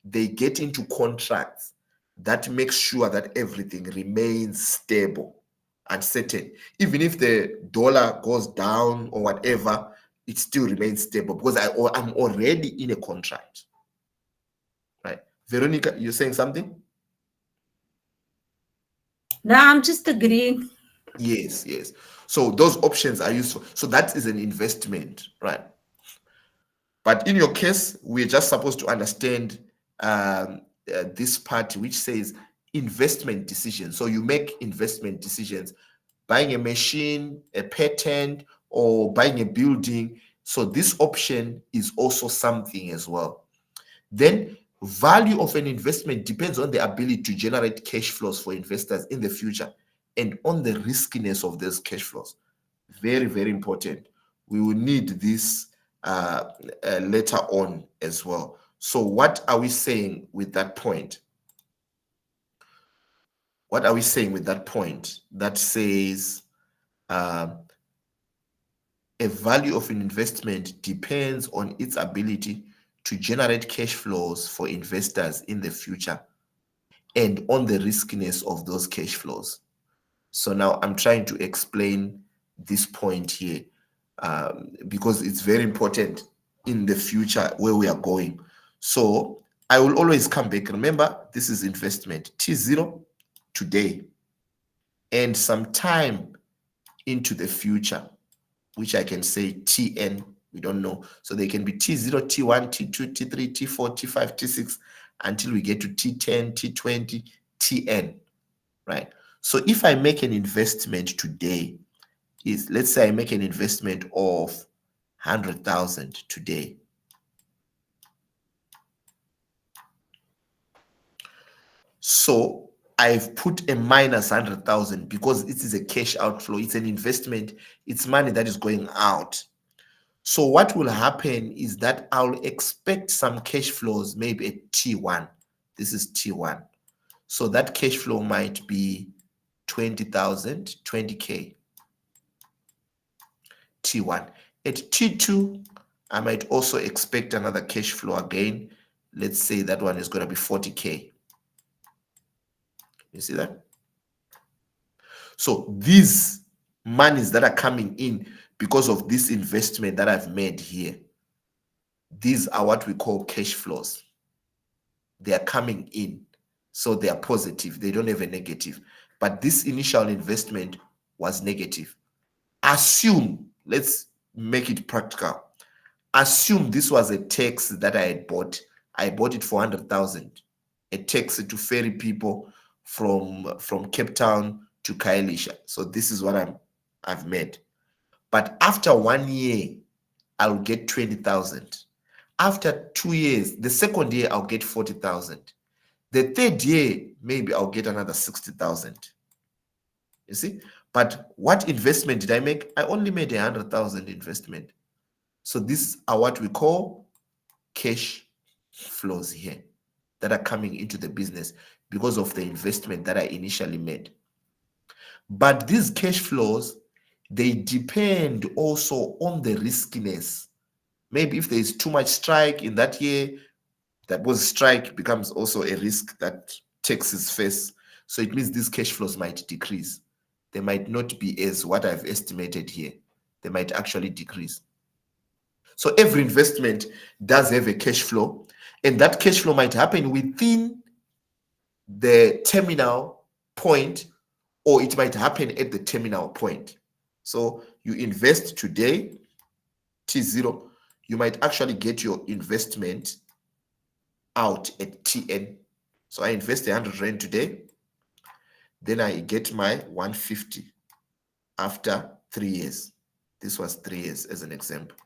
they get into contracts that make sure that everything remains stable and certain. Even if the dollar goes down or whatever, it still remains stable because I'm already in a contract. Right. Veronica, you're saying something? No, I'm just agreeing. Yes. So those options are useful. So that is an investment, right? But in your case, we're just supposed to understand this part which says investment decisions. So you make investment decisions, buying a machine, a patent, or buying a building. So this option is also something as well. Then value of an investment depends on the ability to generate cash flows for investors in the future and on the riskiness of those cash flows. Very, very important. We will need this later on as well. So what are we saying with that point? What are we saying with that point that says a value of an investment depends on its ability to generate cash flows for investors in the future and on the riskiness of those cash flows? So now I'm trying to explain this point here because it's very important in the future where we are going. So I will always come back. Remember, this is investment. T0 today and some time into the future, which I can say TN, we don't know. So they can be T0, T1, T2, T3, T4, T5, T6, until we get to T10, T20, TN, right? So if I make an investment today, let's say I make an investment of 100,000 today. So I've put a minus 100,000 because it is a cash outflow. It's an investment. It's money that is going out. So what will happen is that I'll expect some cash flows, maybe at T1. This is T1. So that cash flow might be 20,000, 20K. T1. At T2, I might also expect another cash flow again. Let's say that one is going to be 40K. You see that? So these monies that are coming in because of this investment that I've made here, these are what we call cash flows. They are coming in. So they are positive. They don't have a negative. But this initial investment was negative. Assume, let's make it practical. Assume this was a taxi that I had bought. I bought it for 100,000. A taxi to ferry people from Cape Town to Khayelitsha. So this is what I've made. But after 1 year, I'll get 20,000. After 2 years, the second year, I'll get 40,000. The third year, maybe I'll get another 60,000. You see? But what investment did I make? I only made 100,000 investment. So these are what we call cash flows here. that are coming into the business because of the investment that I initially made. But these cash flows, they depend also on the riskiness. Maybe if there is too much strike in that year, that was strike becomes also a risk that takes its face. So it means these cash flows might decrease. They might not be as what I've estimated here. They might actually decrease. So every investment does have a cash flow, and that cash flow might happen within the terminal point, or it might happen at the terminal point. So you invest today, T0, you might actually get your investment out at TN. So I invest 100 Rand today, then I get my 150 after 3 years. This was 3 years as an example.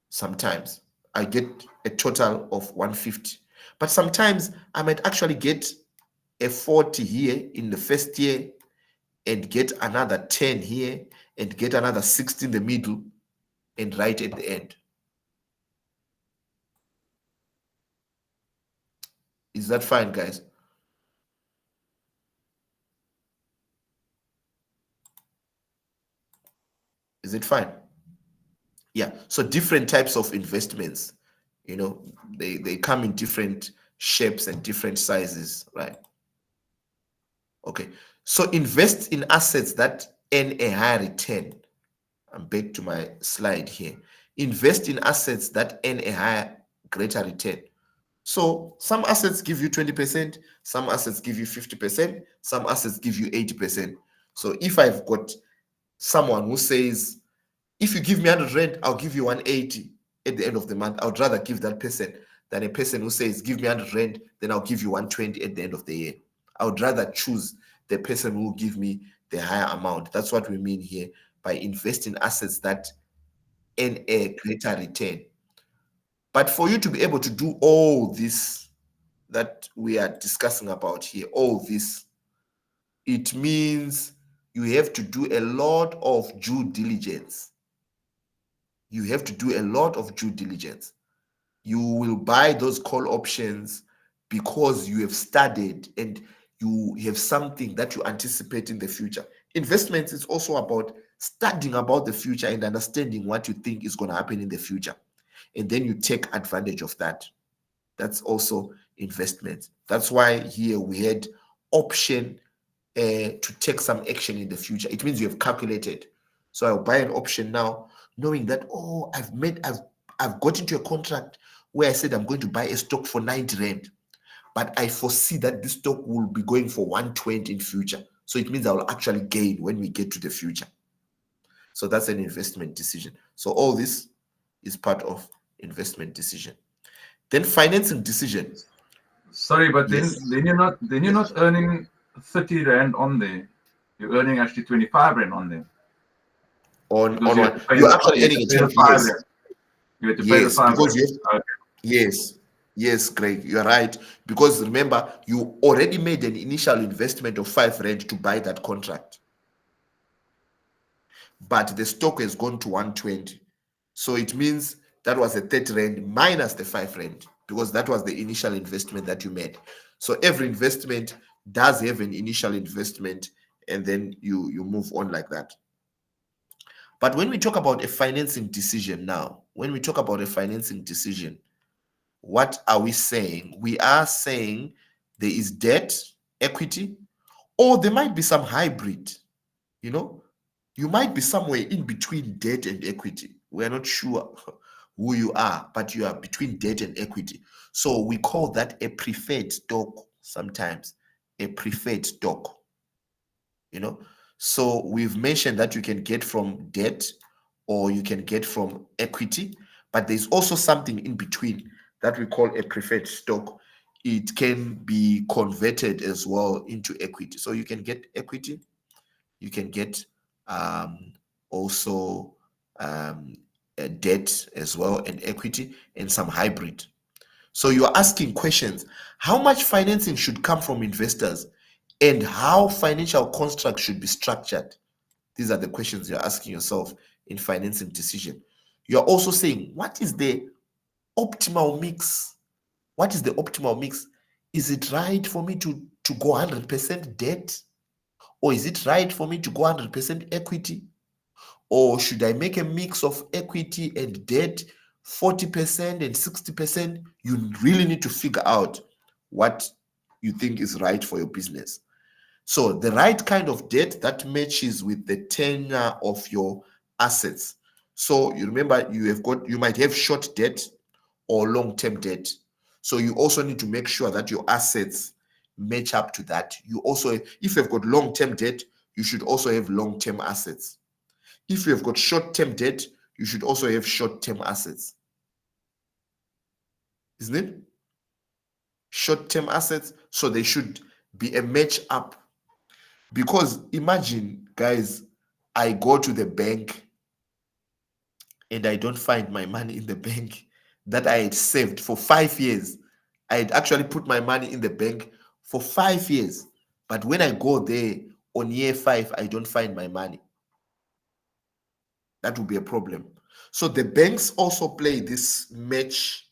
Sometimes I get a total of 150, but sometimes I might actually get a 40 here in the first year and get another 10 here and get another 60 in the middle and right at the end. Is that fine, guys? Is it fine? Yeah, so different types of investments, you know, they come in different shapes and different sizes, right? Okay, so invest in assets that earn a higher return. I'm back to my slide here. Invest in assets that earn a higher, greater return. So some assets give you 20%, some assets give you 50%, some assets give you 80%. So if I've got someone who says, if you give me 100 Rand, I'll give you 180 at the end of the month, I would rather give that person than a person who says, give me 100 Rand, then I'll give you 120 at the end of the year. I would rather choose the person who will give me the higher amount. That's what we mean here by investing assets that earn a greater return. But for you to be able to do all this that we are discussing about here, all this, it means you have to do a lot of due diligence. You have to do a lot of due diligence. You will buy those call options because you have studied and you have something that you anticipate in the future. Investments is also about studying about the future and understanding what you think is going to happen in the future. And then you take advantage of that. That's also investment. That's why here we had option to take some action in the future. It means you have calculated. So I'll buy an option now, knowing that, oh, I've got into a contract where I said I'm going to buy a stock for 90 Rand, but I foresee that this stock will be going for 120 in future. So it means I will actually gain when we get to the future. So that's an investment decision. So all this is part of investment decision. Then financing decision. Sorry, but Yes. then you're not earning 30 Rand on there. You're earning actually 25 Rand on there. On Because you have one, to pay you're the- actually you have earning to a pay the 5 yes. Rand. You have to pay the Yes, 5 because Rand. you have, Okay. yes, Greg, you're right. Because remember, you already made an initial investment of 5 Rand to buy that contract. But the stock has gone to 120. So it means that was a 30 Rand minus the 5 Rand, because that was the initial investment that you made. So every investment does have an initial investment, and then you move on like that. But when we talk about a financing decision now, when we talk about a financing decision, what are we saying? We are saying there is debt, equity, or there might be some hybrid. You know, you might be somewhere in between debt and equity. We're not sure who you are, but you are between debt and equity. So we call that a preferred stock sometimes, a preferred stock. You know, so we've mentioned that you can get from debt or you can get from equity, but there's also something in between that we call a preferred stock. It can be converted as well into equity. So you can get equity, you can get also a debt as well, and equity, and some hybrid. So you're asking questions. How much financing should come from investors, and how financial constructs should be structured? These are the questions you're asking yourself in financing decision. You're also saying, what is the optimal mix. What is the optimal mix? Is it right for me to go 100% debt? Or is it right for me to go 100% equity? Or should I make a mix of equity and debt, 40% and 60%? You really need to figure out what you think is right for your business. So the right kind of debt that matches with the tenure of your assets. So you remember you might have short debt or long-term debt. So you also need to make sure that your assets match up to that. You also, if you've got long-term debt, you should also have long-term assets. If you have got short-term debt, you should also have short-term assets. Isn't it? Short-term assets, so they should be a match up. Because imagine, guys, I go to the bank and I don't find my money in the bank that I had saved for 5 years. I had actually put my money in the bank for 5 years. But when I go there on year 5, I don't find my money. That would be a problem. So the banks also play this match,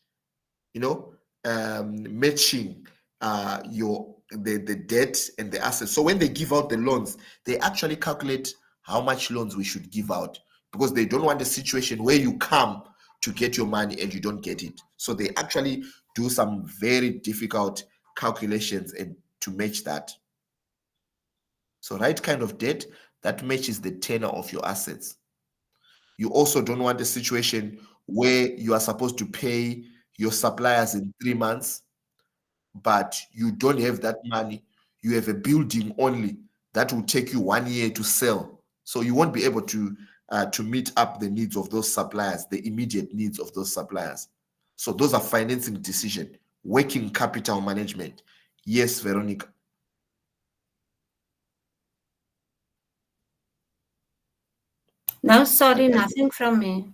matching the debt and the assets. So when they give out the loans, they actually calculate how much loans we should give out, because they don't want a situation where you come to get your money and you don't get it. So they actually do some very difficult calculations and to match that. So right kind of debt that matches the tenor of your assets. You also don't want a situation where you are supposed to pay your suppliers in 3 months, but you don't have that money. You have a building only that will take you 1 year to sell. So you won't be able to meet up the needs of those suppliers, the immediate needs of those suppliers. So those are financing decision, working capital management. Yes, Veronica. No, sorry, nothing from me.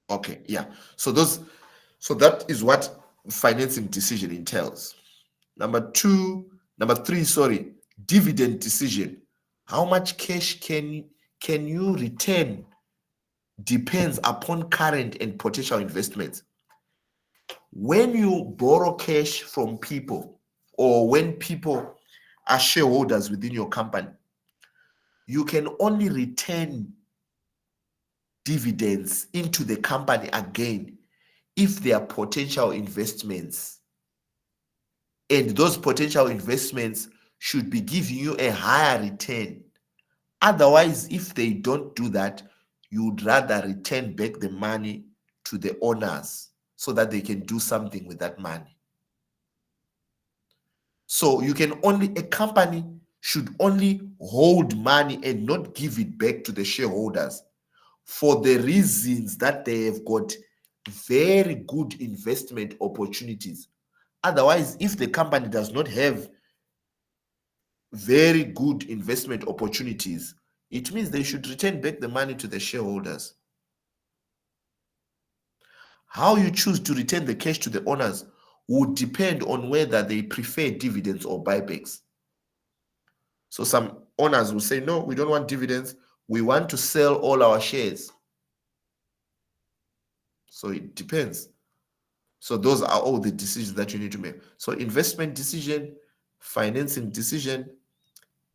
Okay, yeah. So that is what financing decision entails. Number 3, sorry, dividend decision. How much cash can you return depends upon current and potential investments. When you borrow cash from people, or when people are shareholders within your company, you can only return dividends into the company again if there are potential investments, and those potential investments should be giving you a higher return. Otherwise, if they don't do that, you would rather return back the money to the owners so that they can do something with that money. So a company should only hold money and not give it back to the shareholders for the reasons that they have got very good investment opportunities. Otherwise, if the company does not have very good investment opportunities, it means they should return back the money to the shareholders. How you choose to return the cash to the owners would depend on whether they prefer dividends or buybacks. So some owners will say, no, we don't want dividends. We want to sell all our shares. So it depends. So those are all the decisions that you need to make. So investment decision, financing decision,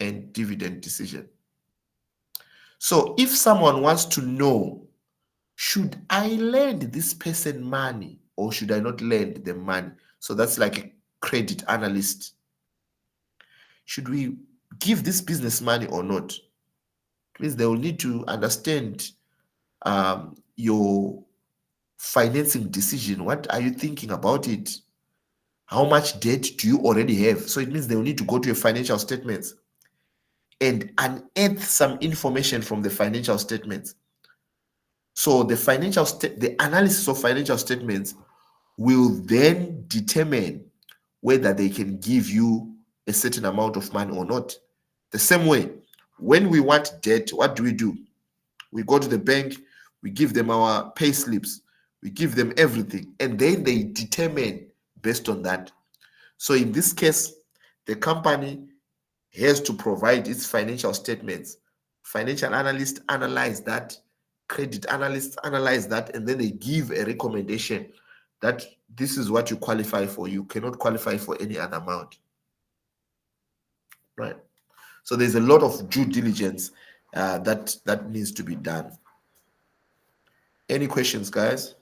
and dividend decision. So if someone wants to know, should I lend this person money or should I not lend them money? So that's like a credit analyst. Should we give this business money or not? It means they will need to understand your financing decision. What are you thinking about it? How much debt do you already have? So it means they will need to go to your financial statements and unearth some information from the financial statements. So the analysis of financial statements will then determine whether they can give you a certain amount of money or not. The same way, when we want debt, what do? We go to the bank, we give them our pay slips, we give them everything, and then they determine based on that. So in this case, the company has to provide its financial statements. Financial analysts analyze that, credit analysts analyze that, and then they give a recommendation that this is what you qualify for. You cannot qualify for any other amount. Right. So there's a lot of due diligence that needs to be done. Any questions, guys?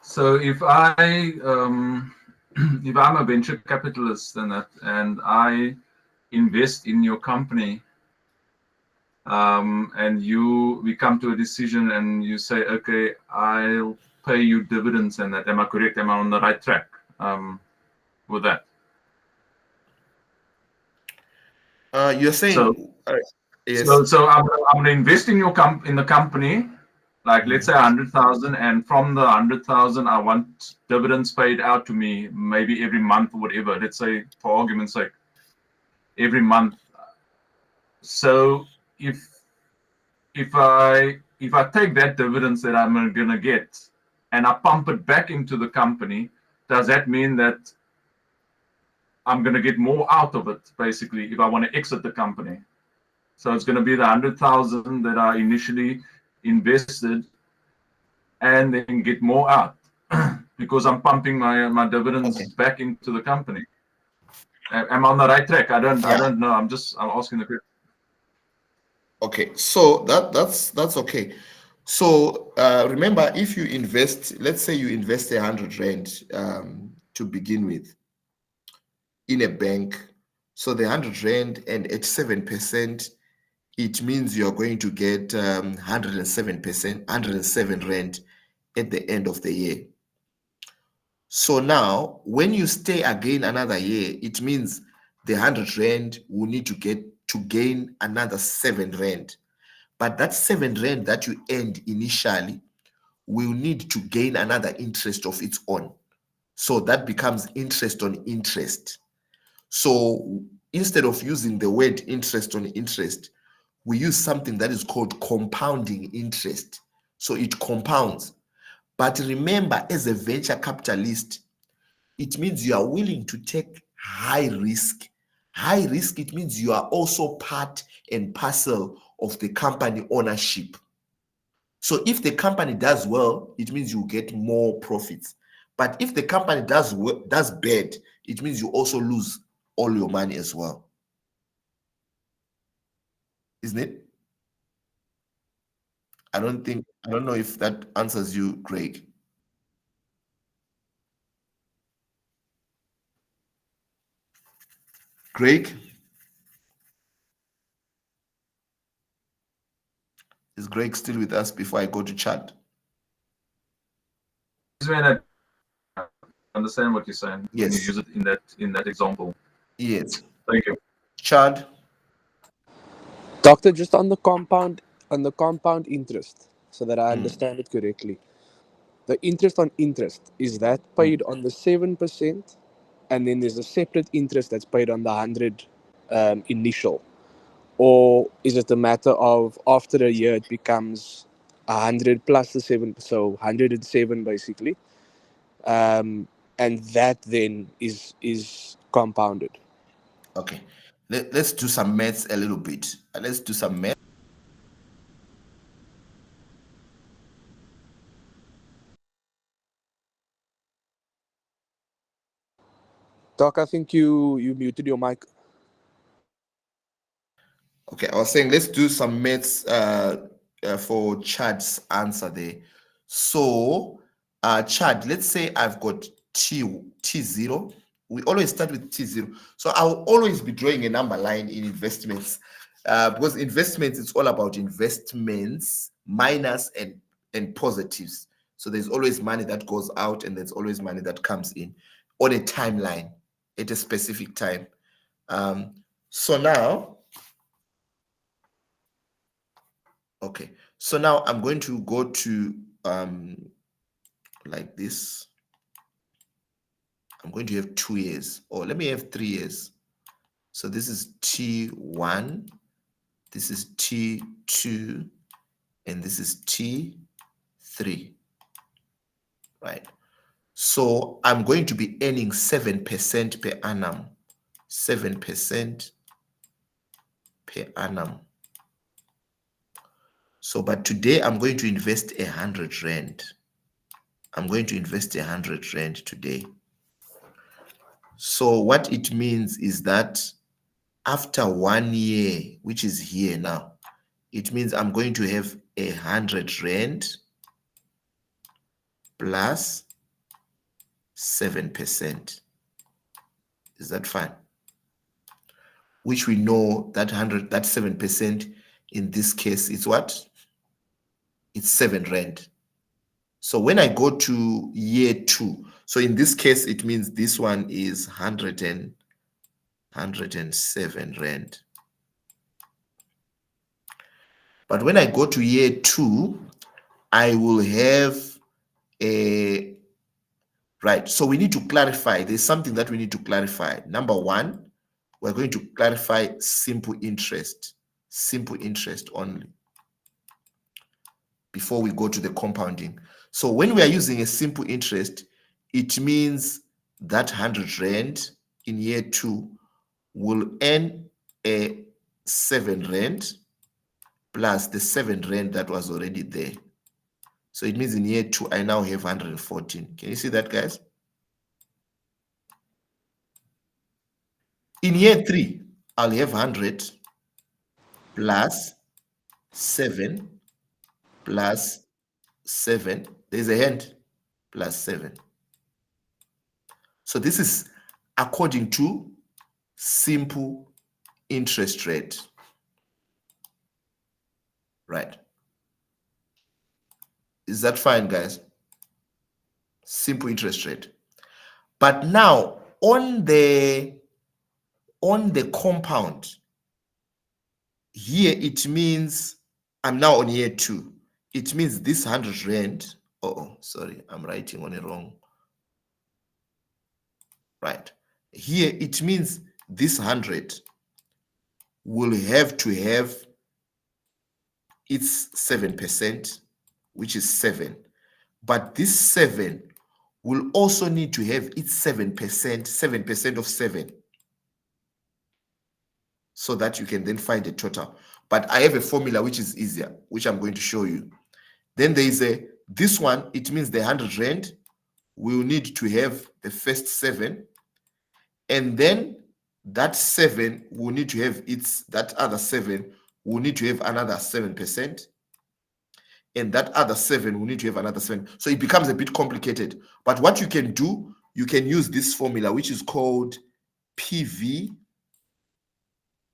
So if I if I'm a venture capitalist and I invest in your company, and we come to a decision and you say, okay, I'll pay you dividends and that, am I correct? Am I on the right track with that? You're saying So, yes. so I'm going to invest in in the company, like let's say 100,000, and from the 100,000, I want dividends paid out to me maybe every month or whatever. Let's say, for argument's sake, every month. So if I take that dividends that I'm going to get and I pump it back into the company, does that mean that I'm going to get more out of it, basically, if I want to exit the company? So it's going to be the 100,000 that I initially invested and then get more out because I'm pumping my dividends back into the company. Am I on the right track? I don't know. I'm asking the question. Okay, so that's okay. So remember, if you invest, let's say you invest 100 rand to begin with in a bank, so the 100 rand and at 7%, it means you're going to get 107%, 107 rand at the end of the year. So now, when you stay again another year, it means the 100 rand will need to gain another 7 rand. But that 7 rand that you earned initially will need to gain another interest of its own. So that becomes interest on interest. So instead of using the word interest on interest, we use something that is called compounding interest. So it compounds. But remember, as a venture capitalist, it means you are willing to take high risk. High risk, it means you are also part and parcel of the company ownership. So if the company does well, it means you get more profits. But if the company does bad, it means you also lose all your money as well. Isn't it? I don't know if that answers you, Craig. Craig? Is Greg still with us before I go to chat? I understand what you're saying. Yes. When you use it in that example. Yes. Thank you. Chad? Doctor, just on the compound interest, so that I understand it correctly. The interest on interest, is that paid on the 7%, and then there's a separate interest that's paid on the 100 initial? Or is it a matter of after a year it becomes 100 plus the 7, so 107 basically, and that then is compounded? Okay. Let's do some maths a little bit. Let's do some math. Doc, I think you muted your mic. Okay, I was saying let's do some maths for Chad's answer there. So, Chad, let's say I've got T0. We always start with T0. So I'll always be drawing a number line in investments because investments, it's all about investments minus and positives. So there's always money that goes out and there's always money that comes in on a timeline at a specific time. So now, okay, so now I'm going to go to like this. I'm going to have 2 years, or let me have 3 years. So this is T1, this is T2, and this is T3, right? So I'm going to be earning 7% per annum, 7% per annum. So, but today I'm going to invest 100 rand. I'm going to invest 100 rand today. So what it means is that after 1 year, which is here now, it means I'm going to have 100 rand plus 7%. Is that fine? Which we know that 7% in this case is what? It's 7 rand. So when I go to year 2, so in this case, it means this one is 107 rand. But when I go to year 2, I will have a, right. So we need to clarify. There's something that we need to clarify. Number one, we're going to clarify simple interest only before we go to the compounding. So when we are using a simple interest, it means that 100 rand in year 2 will earn a 7 rand plus the 7 rand that was already there. So it means in year 2, I now have 114. Can you see that, guys? In year 3, I'll have 100 plus 7 plus 7. There's a hand plus 7. So this is according to simple interest rate. Right. Is that fine, guys? Simple interest rate. But now on the compound, here it means I'm now on year 2. It means this 100 rand. Oh, sorry, I'm writing on a wrong. Right. Here it means this 100 will have to have its 7%, which is 7. But this 7 will also need to have its 7% of 7. So that you can then find the total. But I have a formula which is easier, which I'm going to show you. Then there is this one, it means the 100 rand will need to have the first 7. And then that 7 will need to have that other 7 will need to have another 7. And that other 7 will need to have another 7. So it becomes a bit complicated. But what you can do, you can use this formula, which is called PV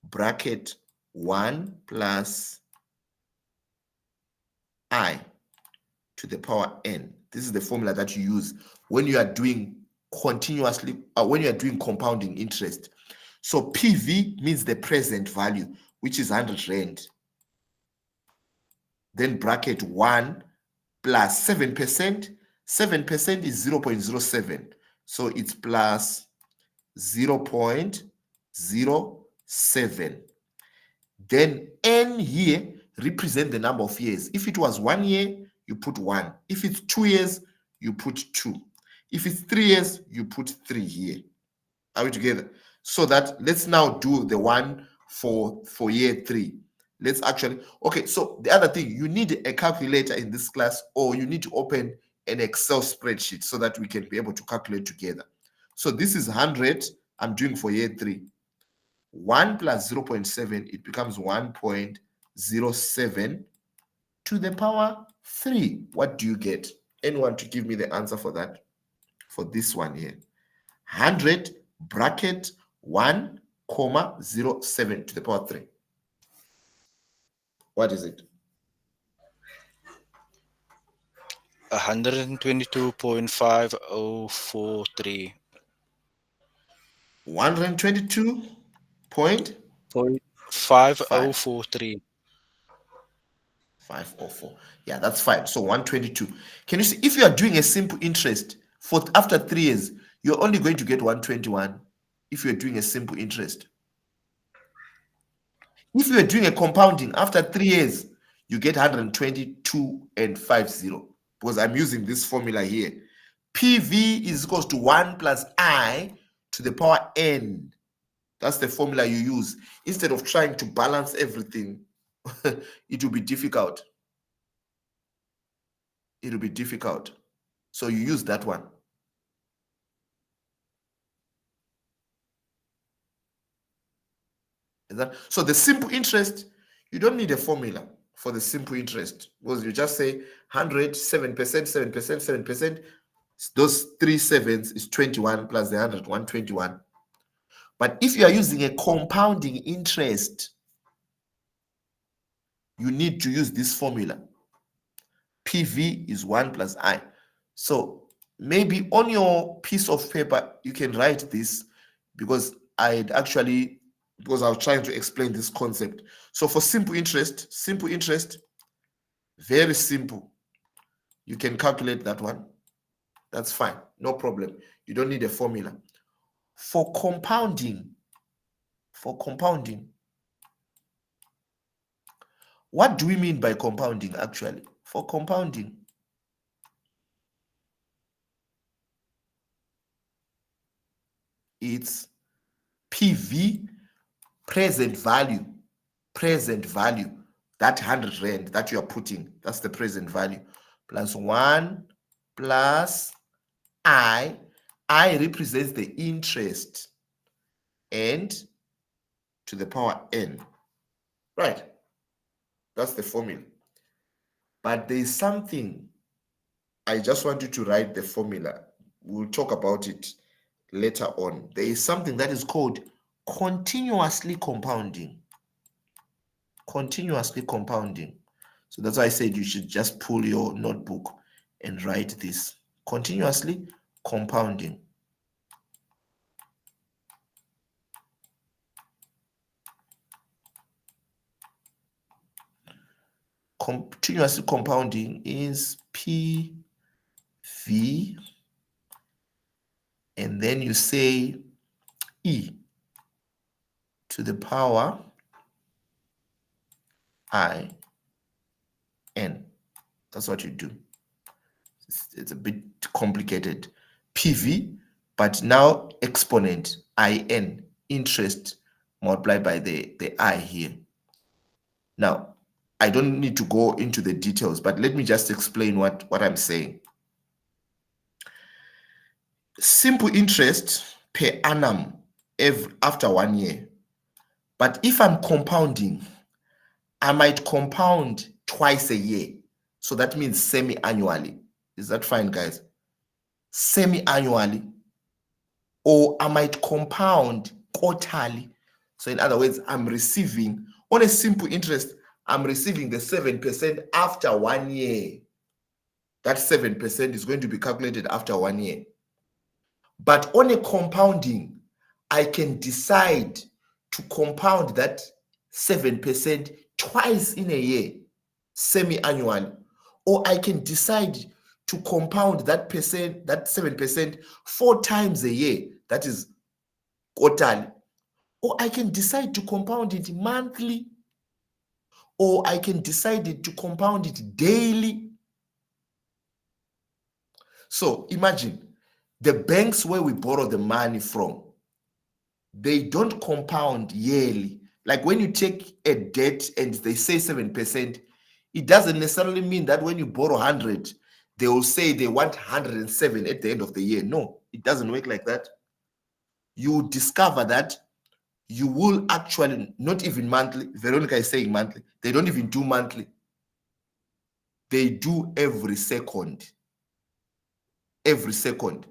bracket 1 plus I to the power n. This is the formula that you use when you are doing continuously, when you are doing compounding interest. So PV means the present value, which is 100 rand. Then bracket 1 plus 7%. 7% is 0.07. So it's plus 0.07. Then n here represent the number of years. If it was 1 year, you put 1. If it's 2 years, you put 2. If it's 3 years, you put 3 here. Are we together? So that let's now do the one for year 3. Let's actually, okay, so the other thing, you need a calculator in this class, or you need to open an Excel spreadsheet so that we can be able to calculate together. So this is 100, I'm doing for year 3. 1 plus 0.7, it becomes 1.07 to the power 3. What do you get? Anyone to give me the answer for that? For this one here. 100 bracket 1.07 to the power 3. What is it? 122.5043. 122.5043. 5043. Yeah, that's fine. So 122. Can you see, if you are doing a simple interest for after 3 years, you're only going to get 121 if you're doing a simple interest. If you are doing a compounding after 3 years, you get 122.50, because I'm using this formula here. PV is equals to 1 plus I to the power n. That's the formula you use. Instead of trying to balance everything, it will be difficult. it will be difficult. So you use that one. So the simple interest, you don't need a formula for the simple interest, because you just say 100, 7%, 7%, 7%. Those 3 sevens is 21 plus the 100, 121. But if you are using a compounding interest, you need to use this formula. PV is 1 plus I. So maybe on your piece of paper, you can write this, because I was trying to explain this concept. So for simple interest, very simple. You can calculate that one. That's fine, no problem. You don't need a formula. For compounding, what do we mean by compounding actually? For compounding, it's PV, present value, that 100 rand that you are putting, that's the present value, plus 1 plus I represents the interest, and to the power n, right? That's the formula. But there is something, I just want you to write the formula. We'll talk about it later on. There is something that is called continuously compounding. Continuously compounding. So that's why I said you should just pull your notebook and write this. Continuously compounding. Continuously compounding is PV, and then you say E to the power I n. That's what you do. It's a bit complicated. PV, but now exponent in, interest multiplied by the I here. Now, I don't need to go into the details, but let me just explain what I'm saying. Simple interest per annum after 1 year. But if I'm compounding, I might compound twice a year. So that means semi-annually. Is that fine, guys? Semi-annually. Or I might compound quarterly. So in other words, I'm receiving, on a simple interest, I'm receiving the 7% after 1 year. That 7% is going to be calculated after 1 year. But on a compounding, I can decide to compound that 7% twice in a year, semi-annually. Or I can decide to compound that 7% 4 times a year, that is quarterly. Or I can decide to compound it monthly, or I can decide to compound it daily. So imagine the banks where we borrow the money from, they don't compound yearly. Like when you take a debt and they say 7%, it doesn't necessarily mean that when you borrow 100, they will say they want 107 at the end of the year. No, it doesn't work like that. You will discover that you will actually, not even monthly, Veronica is saying monthly, they don't even do monthly. They do every second. Every second.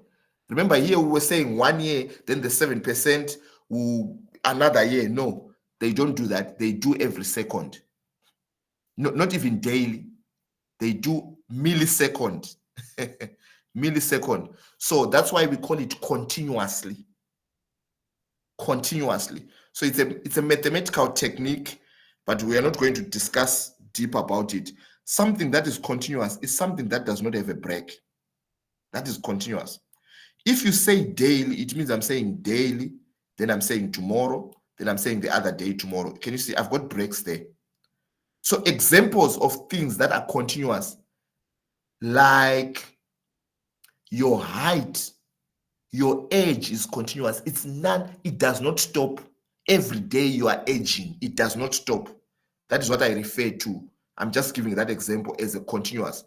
Remember here we were saying 1 year, then the 7% will another year. No, they don't do that. They do every second. No, not even daily. They do millisecond. Millisecond. So that's why we call it continuously. Continuously. So it's a mathematical technique, but we are not going to discuss deep about it. Something that is continuous is something that does not have a break. That is continuous. If you say daily, it means I'm saying daily, then I'm saying tomorrow, then I'm saying the other day tomorrow. Can you see? I've got breaks there. So examples of things that are continuous, like your height, your age is continuous. It does not stop. Every day you are aging, it does not stop. That is what I refer to. I'm just giving that example as a continuous.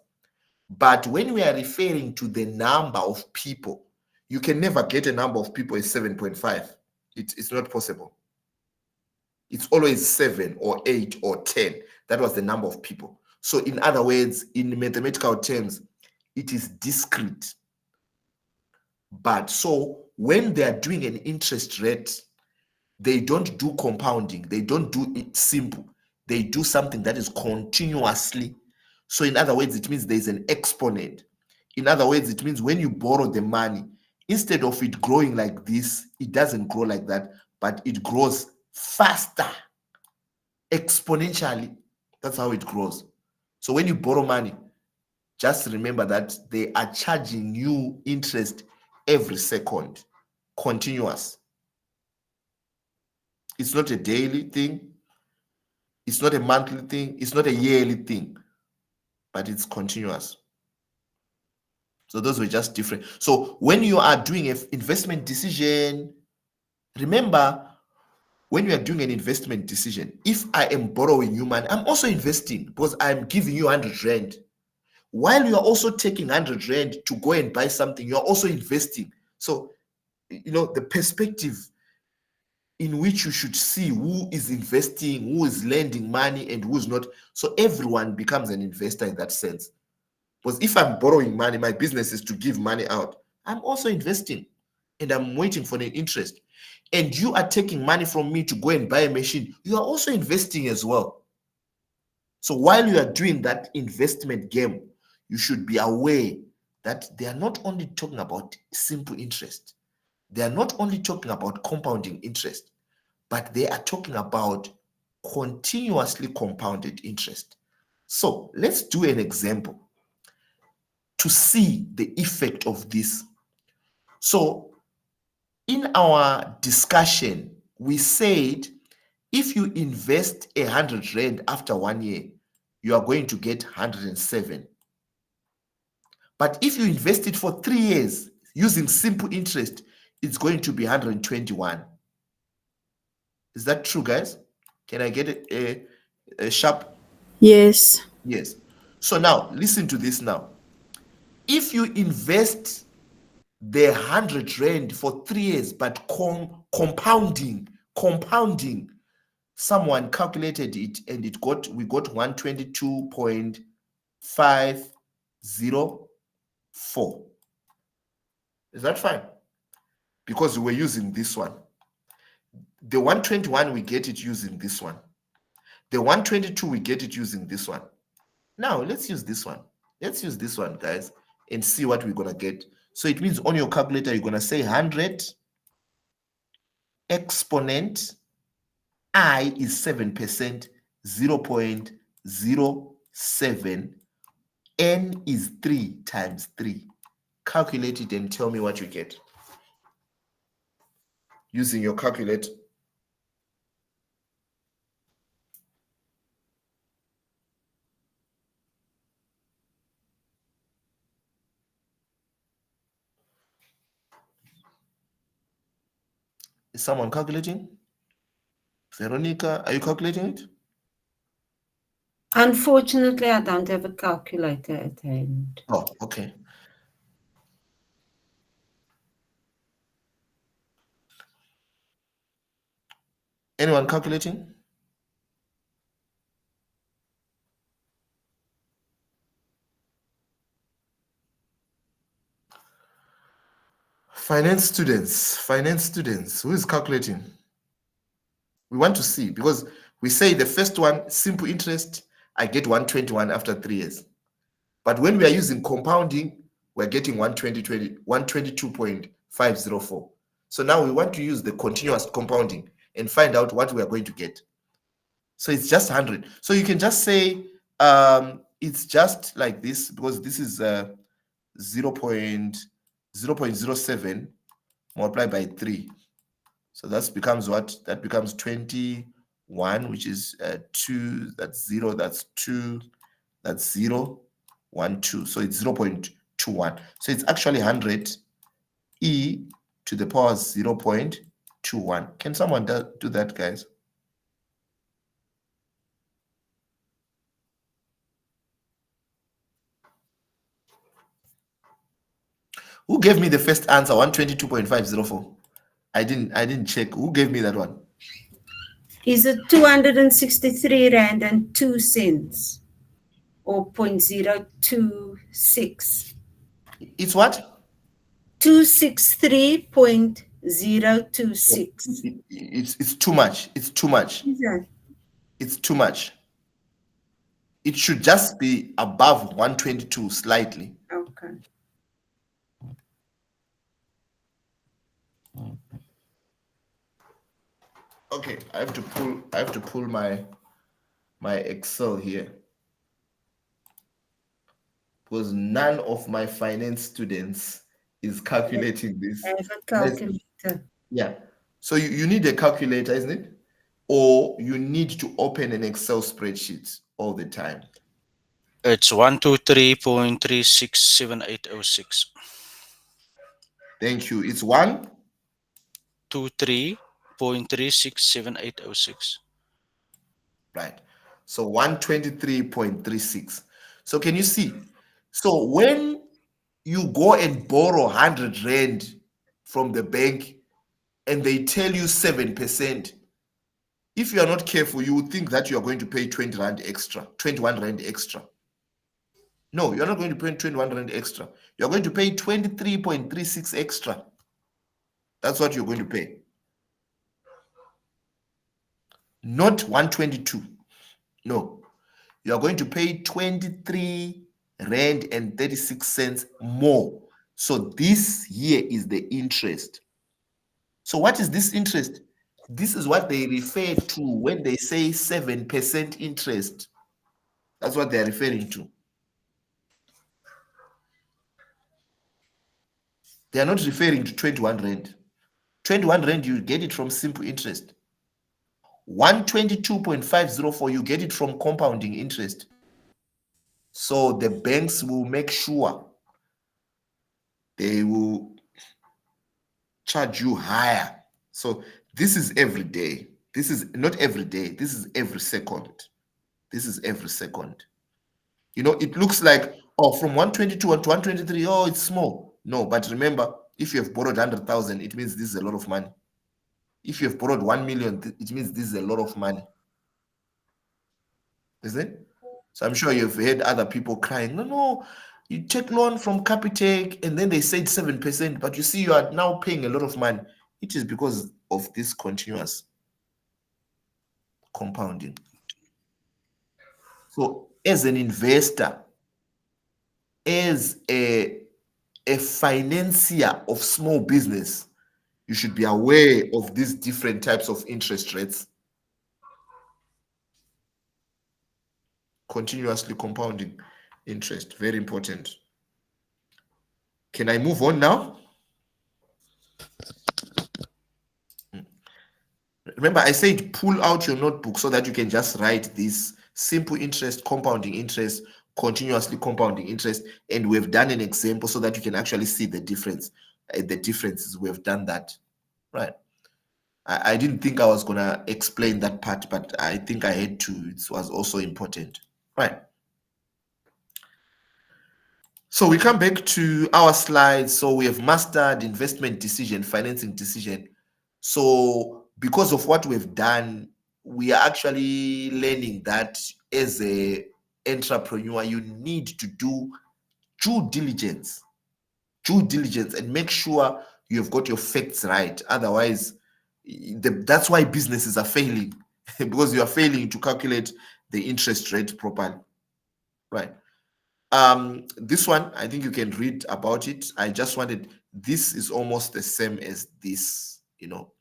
But when we are referring to the number of people, you can never get a number of people as 7.5. It's not possible. It's always 7 or 8 or 10. That was the number of people. So in other words, in mathematical terms, it is discrete. But so when they are doing an interest rate, they don't do compounding. They don't do it simple. They do something that is continuously. So in other words, it means there's an exponent. In other words, it means when you borrow the money, instead of it growing like this, it doesn't grow like that, but it grows faster, exponentially. That's how it grows. So when you borrow money, just remember that they are charging you interest every second, continuous. It's not a daily thing. It's not a monthly thing. It's not a yearly thing, but it's continuous. So those were just different. So when you are doing an investment decision, remember, when you are doing an investment decision, if I am borrowing you money, I'm also investing because I'm giving you 100 rand. While you are also taking 100 rand to go and buy something, you're also investing. So, the perspective in which you should see who is investing, who is lending money, and who's not. So everyone becomes an investor in that sense. Because if I'm borrowing money, my business is to give money out. I'm also investing and I'm waiting for the interest. And you are taking money from me to go and buy a machine. You are also investing as well. So while you are doing that investment game, you should be aware that they are not only talking about simple interest. They are not only talking about compounding interest, but they are talking about continuously compounded interest. So let's do an example to see the effect of this. So in our discussion, we said if you invest 100 rand after 1 year, you are going to get 107. But if you invest it for 3 years using simple interest, it's going to be 121. Is that true, guys? Can I get a sharp? Yes. Yes. So now, listen to this now. If you invest the 100 rand for 3 years, but compounding, someone calculated it and we got 122.504. Is that fine? Because we were using this one. The 121, we get it using this one. The 122, we get it using this one. Now, let's use this one. Let's use this one, guys, and see what we're going to get. So it means on your calculator, you're going to say 100 exponent I is 7%, 0.07. N is 3 times 3. Calculate it and tell me what you get using your calculator. Is someone calculating? Veronica, are you calculating it? Unfortunately, I don't have a calculator at hand. Oh, okay. Anyone calculating? Finance students, who is calculating? We want to see, because we say the first one, simple interest, I get 121 after 3 years. But when we are using compounding, we're getting 122.504. So now we want to use the continuous compounding and find out what we are going to get. So it's just 100. So you can just say it's just like this, because this is 0.07 multiplied by 3. So that becomes what? That becomes 21, which is 2, that's 0, that's 2, that's 0, 1, 2. So it's 0.21. So it's actually 100 e to the power 0.21. Can someone do that, guys? Who gave me the first answer? 122.504. I didn't check. Who gave me that one? Is it 263 Rand and 2 cents or 0.026? It's what? 263.026. It's too much. It's too much. Yeah. It's too much. It should just be above 122 slightly. Okay. Okay, I have to pull my Excel here, because none of my finance students is calculating this. I have a calculator. Yeah. So you need a calculator, isn't it? Or you need to open an Excel spreadsheet all the time. It's 123.367806. Thank you. It's 123.367806. right. So 123.36. So can you see? So when you go and borrow 100 Rand from the bank and they tell you 7%, if you are not careful, you would think that you are going to pay 20 Rand extra, 21 Rand extra. No, you're not going to pay 21 Rand extra. You're going to pay 23.36 extra. That's what you're going to pay. Not 122. No. You're going to pay 23 Rand and 36 cents more. So this here is the interest. So what is this interest? This is what they refer to when they say 7% interest. That's what they're referring to. They are not referring to 21 Rand. 21 Rand, you get it from simple interest. 122.504, you get it from compounding interest. So the banks will make sure they will charge you higher. So this is every day. This is not every day. This is every second. This is every second. You know, it looks like, oh, from 122 to 123, oh, it's small. No, but remember, if you have borrowed 100,000, it means this is a lot of money. If you have borrowed 1 million, it means this is a lot of money. Isn't it? So I'm sure you've heard other people crying, no, you take loan from Capitec and then they said 7%, but you see you are now paying a lot of money. It is because of this continuous compounding. So as an investor, as a financier of small business, you should be aware of these different types of interest rates. Continuously compounding interest, very important. Can I move on now? Remember, I said pull out your notebook so that you can just write this simple interest, compounding interest, continuously compounding interest, and we've done an example so that you can actually see the difference. The differences, we've done that, right? I didn't think I was gonna explain that part, but I think I had to. It was also important, right? So we come back to our slides. So we have mastered investment decision, financing decision. So because of what we've done, we are actually learning that as a entrepreneur, you need to do due diligence and make sure you've got your facts right. Otherwise, that's why businesses are failing because you are failing to calculate the interest rate properly, right? This one, I think you can read about it. I just wanted, this is almost the same as this, you know.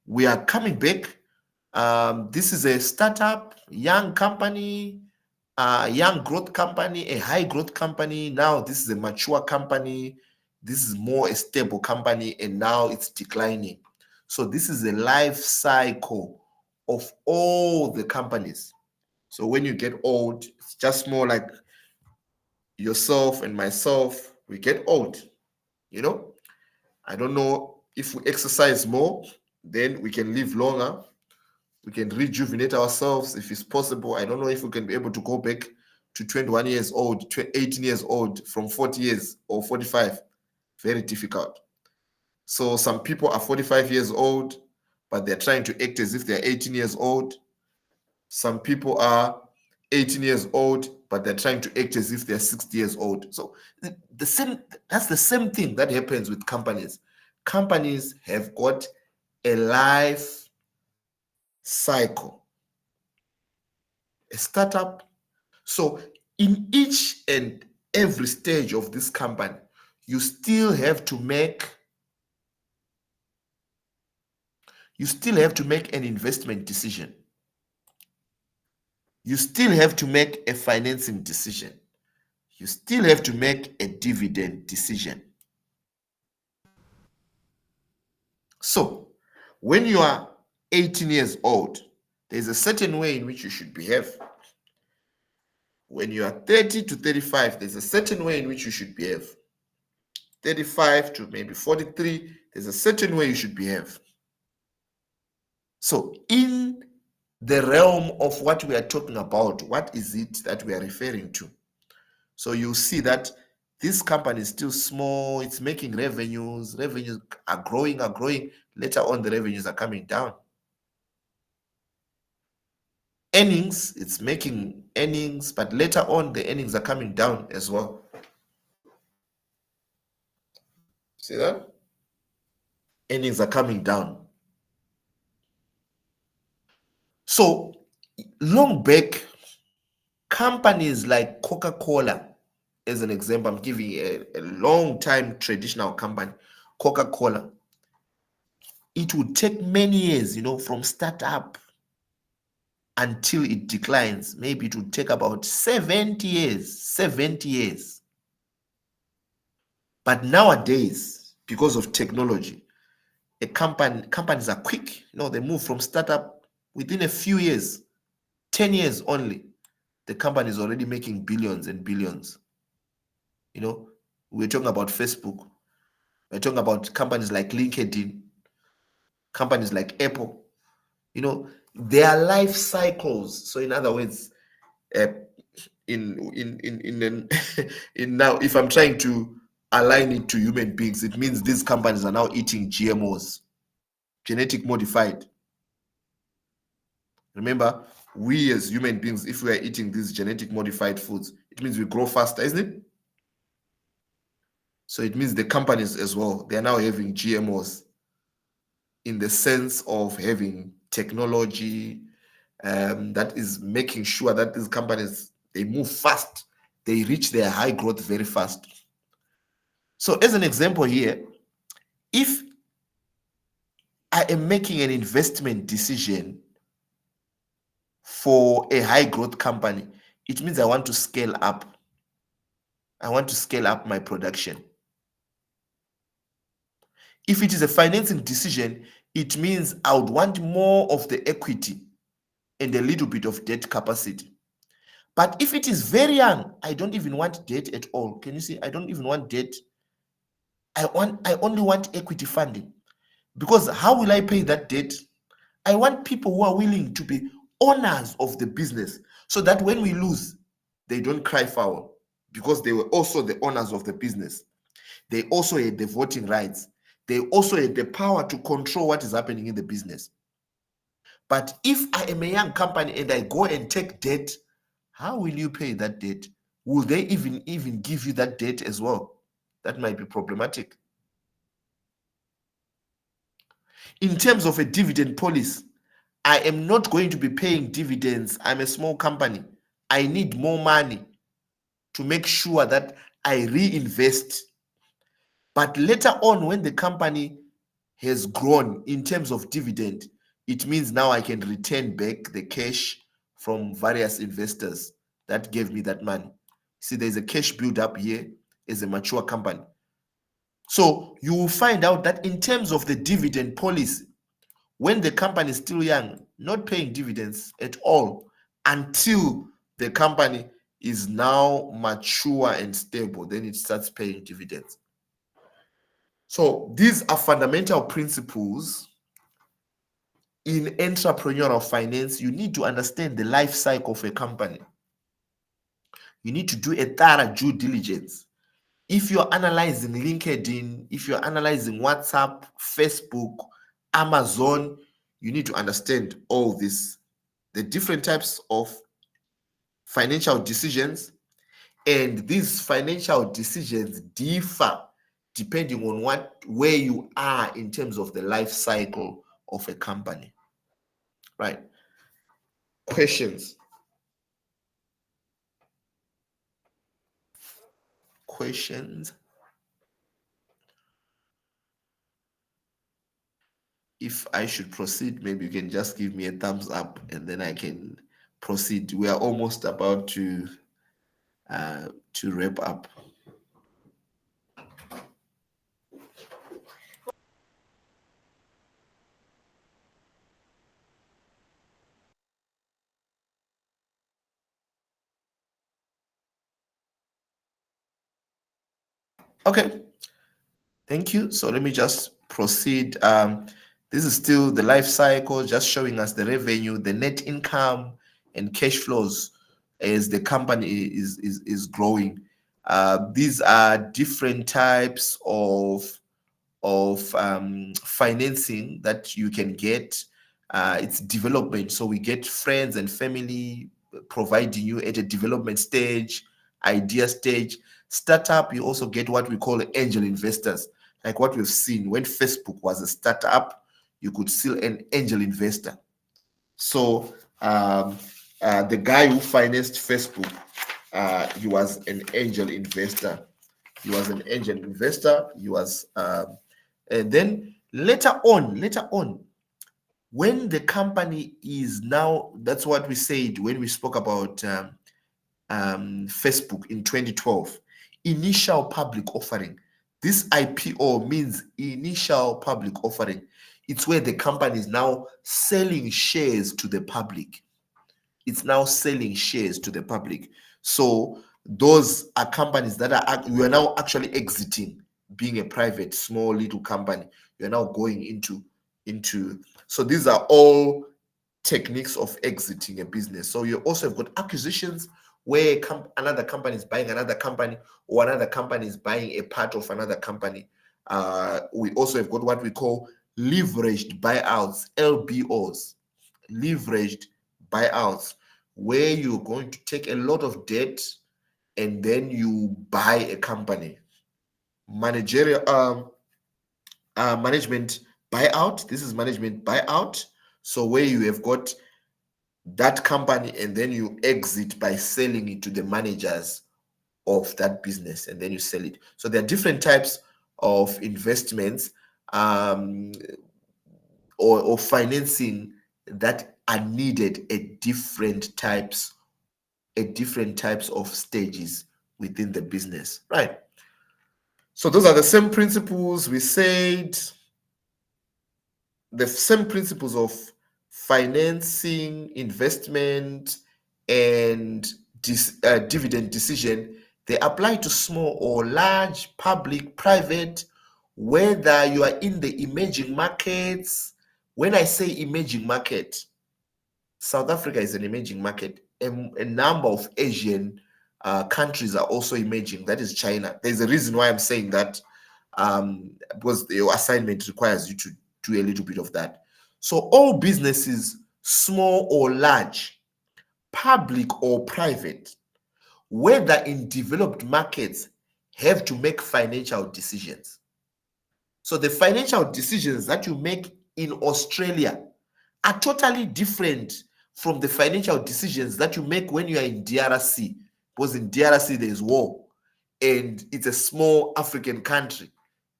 We are coming back. This is a startup, young company, young growth company, a high growth company. Now this is a mature company. This is more a stable company, and now it's declining. So this is a life cycle of all the companies. So when you get old, it's just more like yourself and myself, we get old, you know. I don't know, if we exercise more, then we can live longer. We can rejuvenate ourselves if it's possible. I don't know if we can be able to go back to 21 years old, 18 years old, from 40 years or 45. Very difficult. So some people are 45 years old, but they're trying to act as if they're 18 years old. Some people are 18 years old, but they're trying to act as if they're 60 years old. So that's the same thing that happens with companies. Companies have got a life cycle, a startup. So in each and every stage of this company, you still have to make an investment decision. You still have to make a financing decision. You still have to make a dividend decision. So when you are 18 years old, there's a certain way in which you should behave. When you are 30 to 35, there's a certain way in which you should behave. 35 to maybe 43, there's a certain way you should behave. So in the realm of what we are talking about, what is it that we are referring to? So you see that this company is still small, it's making revenues are growing. Later on, the revenues are coming down. Earnings, it's making earnings, but later on, the earnings are coming down as well. See that? Earnings are coming down. So long back, companies like Coca-Cola, as an example, I'm giving a long time traditional company, Coca-Cola. It would take many years, from startup until it declines. Maybe it would take about 70 years. But nowadays, because of technology, companies are quick. They move from startup within a few years, 10 years only. The company is already making billions and billions. We're talking about Facebook. We're talking about companies like LinkedIn, companies like Apple. Their life cycles. So in other words, in now, if I'm trying to align it to human beings, it means these companies are now eating GMOs, genetic modified. Remember, we as human beings, if we are eating these genetic modified foods, it means we grow faster, isn't it? So it means the companies as well, they are now having GMOs in the sense of having technology that is making sure that these companies, they move fast, they reach their high growth very fast. So as an example here, if I am making an investment decision for a high growth company, it means I want to scale up. I want to scale up my production. If it is a financing decision, it means I would want more of the equity and a little bit of debt capacity. But if it is very young, I don't even want debt at all. Can you see? I don't even want debt. I only want equity funding. Because how will I pay that debt? I want people who are willing to be owners of the business so that when we lose, they don't cry foul because they were also the owners of the business. They also had the voting rights. They also had the power to control what is happening in the business. But if I am a young company and I go and take debt, how will you pay that debt? Will they even give you that debt as well? That might be problematic. In terms of a dividend policy, I am not going to be paying dividends. I'm a small company. I need more money to make sure that I reinvest. But later on, when the company has grown in terms of dividend, it means now I can return back the cash from various investors that gave me that money. See, there's a cash build up here as a mature company. So you will find out that in terms of the dividend policy, when the company is still young, not paying dividends at all until the company is now mature and stable, then it starts paying dividends. So these are fundamental principles in entrepreneurial finance. You need to understand the life cycle of a company. You need to do a thorough due diligence. If you're analyzing LinkedIn, if you're analyzing WhatsApp, Facebook, Amazon, you need to understand all this, the different types of financial decisions, and these financial decisions differ depending on where you are in terms of the life cycle of a company. Right? Questions? Questions? If I should proceed, maybe you can just give me a thumbs up and then I can proceed. We are almost about to wrap up. Okay, thank you. So let me just proceed. This is still the life cycle, just showing us the revenue, the net income, and cash flows as the company is growing. These are different types of financing that you can get. It's development, so we get friends and family providing you at a development stage, idea stage. Startup, you also get what we call angel investors, like what we've seen when Facebook was a startup, you could still an angel investor. So the guy who financed Facebook, he was an angel investor. He was an angel investor. He was, and then later on, when the company is now, that's what we said when we spoke about Facebook in 2012, initial public offering. This IPO means initial public offering. It's where the company is now selling shares to the public. It's now selling shares to the public. So those are companies that you are now actually exiting being a private, small, little company. You're now going into. So these are all techniques of exiting a business. So you also have got acquisitions where another company is buying another company, or another company is buying a part of another company. We also have got what we call leveraged buyouts, LBOs, leveraged buyouts, where you're going to take a lot of debt and then you buy a company. Management buyout. This is management buyout. So where you have got that company and then you exit by selling it to the managers of that business, and then you sell it. So there are different types of investments or financing that are needed at different types of stages within the business, right? So those are the same principles we said, the same principles of financing, investment, and dividend decision. They apply to small or large, public, private, whether you are in the emerging markets. When I say emerging market, South Africa is an emerging market. A number of Asian countries are also emerging. That is China. There's a reason why I'm saying that, because your assignment requires you to do a little bit of that. So all businesses, small or large, public or private, whether in developed markets, have to make financial decisions. So the financial decisions that you make in Australia are totally different from the financial decisions that you make when you are in DRC, because in DRC there is war and it's a small African country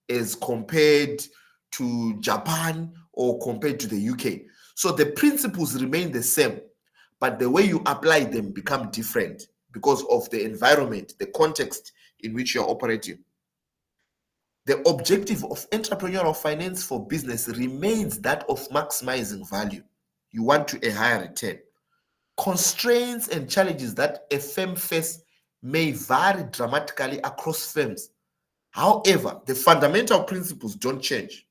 as compared to Japan or compared to the UK. So the principles remain the same, but the way you apply them become different because of the environment, the context in which you're operating. The objective of entrepreneurial finance for business remains that of maximizing value. You want to a higher return. Constraints and challenges that a firm faces may vary dramatically across firms. However, the fundamental principles don't change.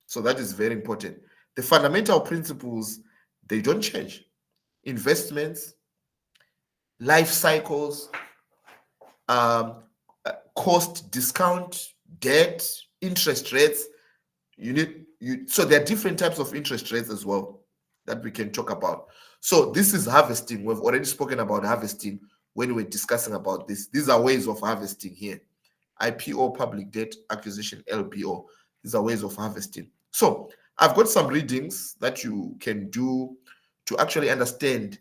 So that is very important. The fundamental principles, they don't change. Investments, life cycles, cost, discount, debt, interest rates. So there are different types of interest rates as well that we can talk about. So this is harvesting. We've already spoken about harvesting when we're discussing about this. These are ways of harvesting here. IPO, public debt acquisition, LBO. These are ways of harvesting. So I've got some readings that you can do to actually understand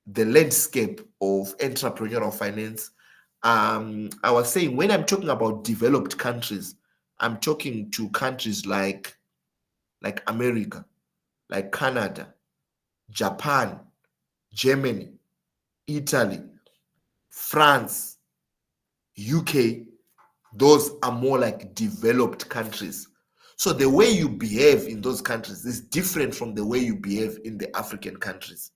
the landscape of entrepreneurial finance. I was saying when I'm talking about developed countries, I'm talking to countries like America, like Canada, Japan, Germany, Italy, France, UK. Those are more like developed countries. So the way you behave in those countries is different from the way you behave in the African countries.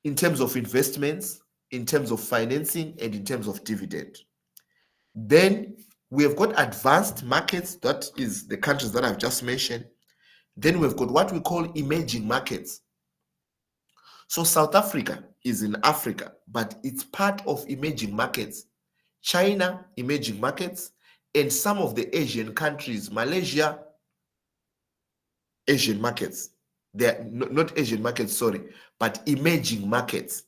In terms of investments, in terms of financing, and in terms of dividend. Then we have got advanced markets, that is the countries that I've just mentioned. Then we've got what we call emerging markets. So South Africa is in Africa, but it's part of emerging markets. China, emerging markets, and some of the Asian countries, Malaysia, Asian markets. They're not Asian markets, sorry, but emerging markets.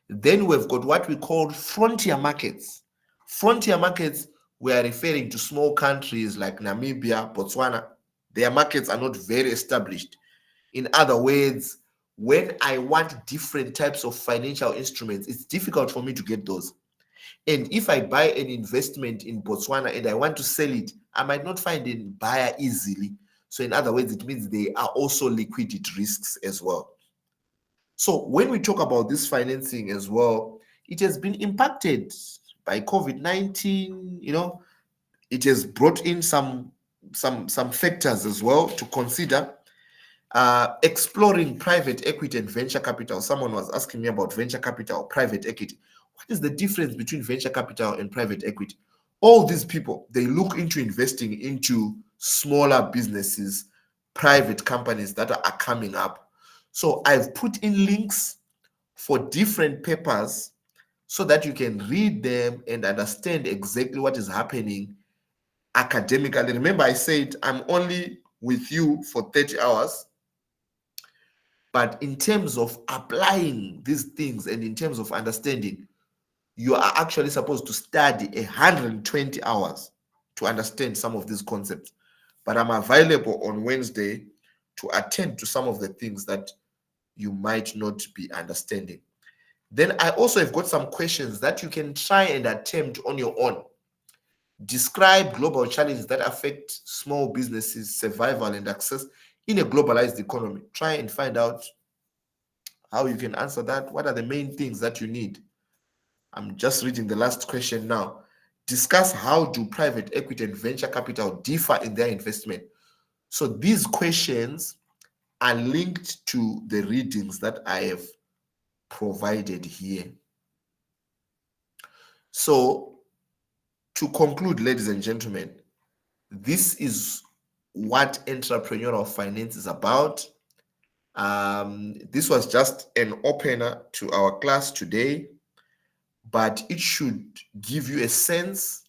Then we've got what we call frontier markets. Frontier markets, we are referring to small countries like Namibia, Botswana. Their markets are not very established. In other words, when I want different types of financial instruments, it's difficult for me to get those. And if I buy an investment in Botswana and I want to sell it, I might not find a buyer easily. So in other words, it means there are also liquidity risks as well. So when we talk about this financing as well, it has been impacted by COVID-19. It has brought in some factors as well to consider. Exploring private equity and venture capital. Someone was asking me about venture capital or private equity. What is the difference between venture capital and private equity? All these people, they look into investing into smaller businesses, private companies that are coming up. So I've put in links for different papers so that you can read them and understand exactly what is happening academically. Remember, I said I'm only with you for 30 hours. But in terms of applying these things and in terms of understanding, you are actually supposed to study 120 hours to understand some of these concepts. But I'm available on Wednesday to attend to some of the things that you might not be understanding. Then I also have got some questions that you can try and attempt on your own. Describe global challenges that affect small businesses' survival and access in a globalized economy. Try and find out how you can answer that. What are the main things that you need? I'm just reading the last question now. Discuss how do private equity and venture capital differ in their investment. So these questions are linked to the readings that I have provided here. So to conclude, ladies and gentlemen, this is what entrepreneurial finance is about. This was just an opener to our class today, but it should give you a sense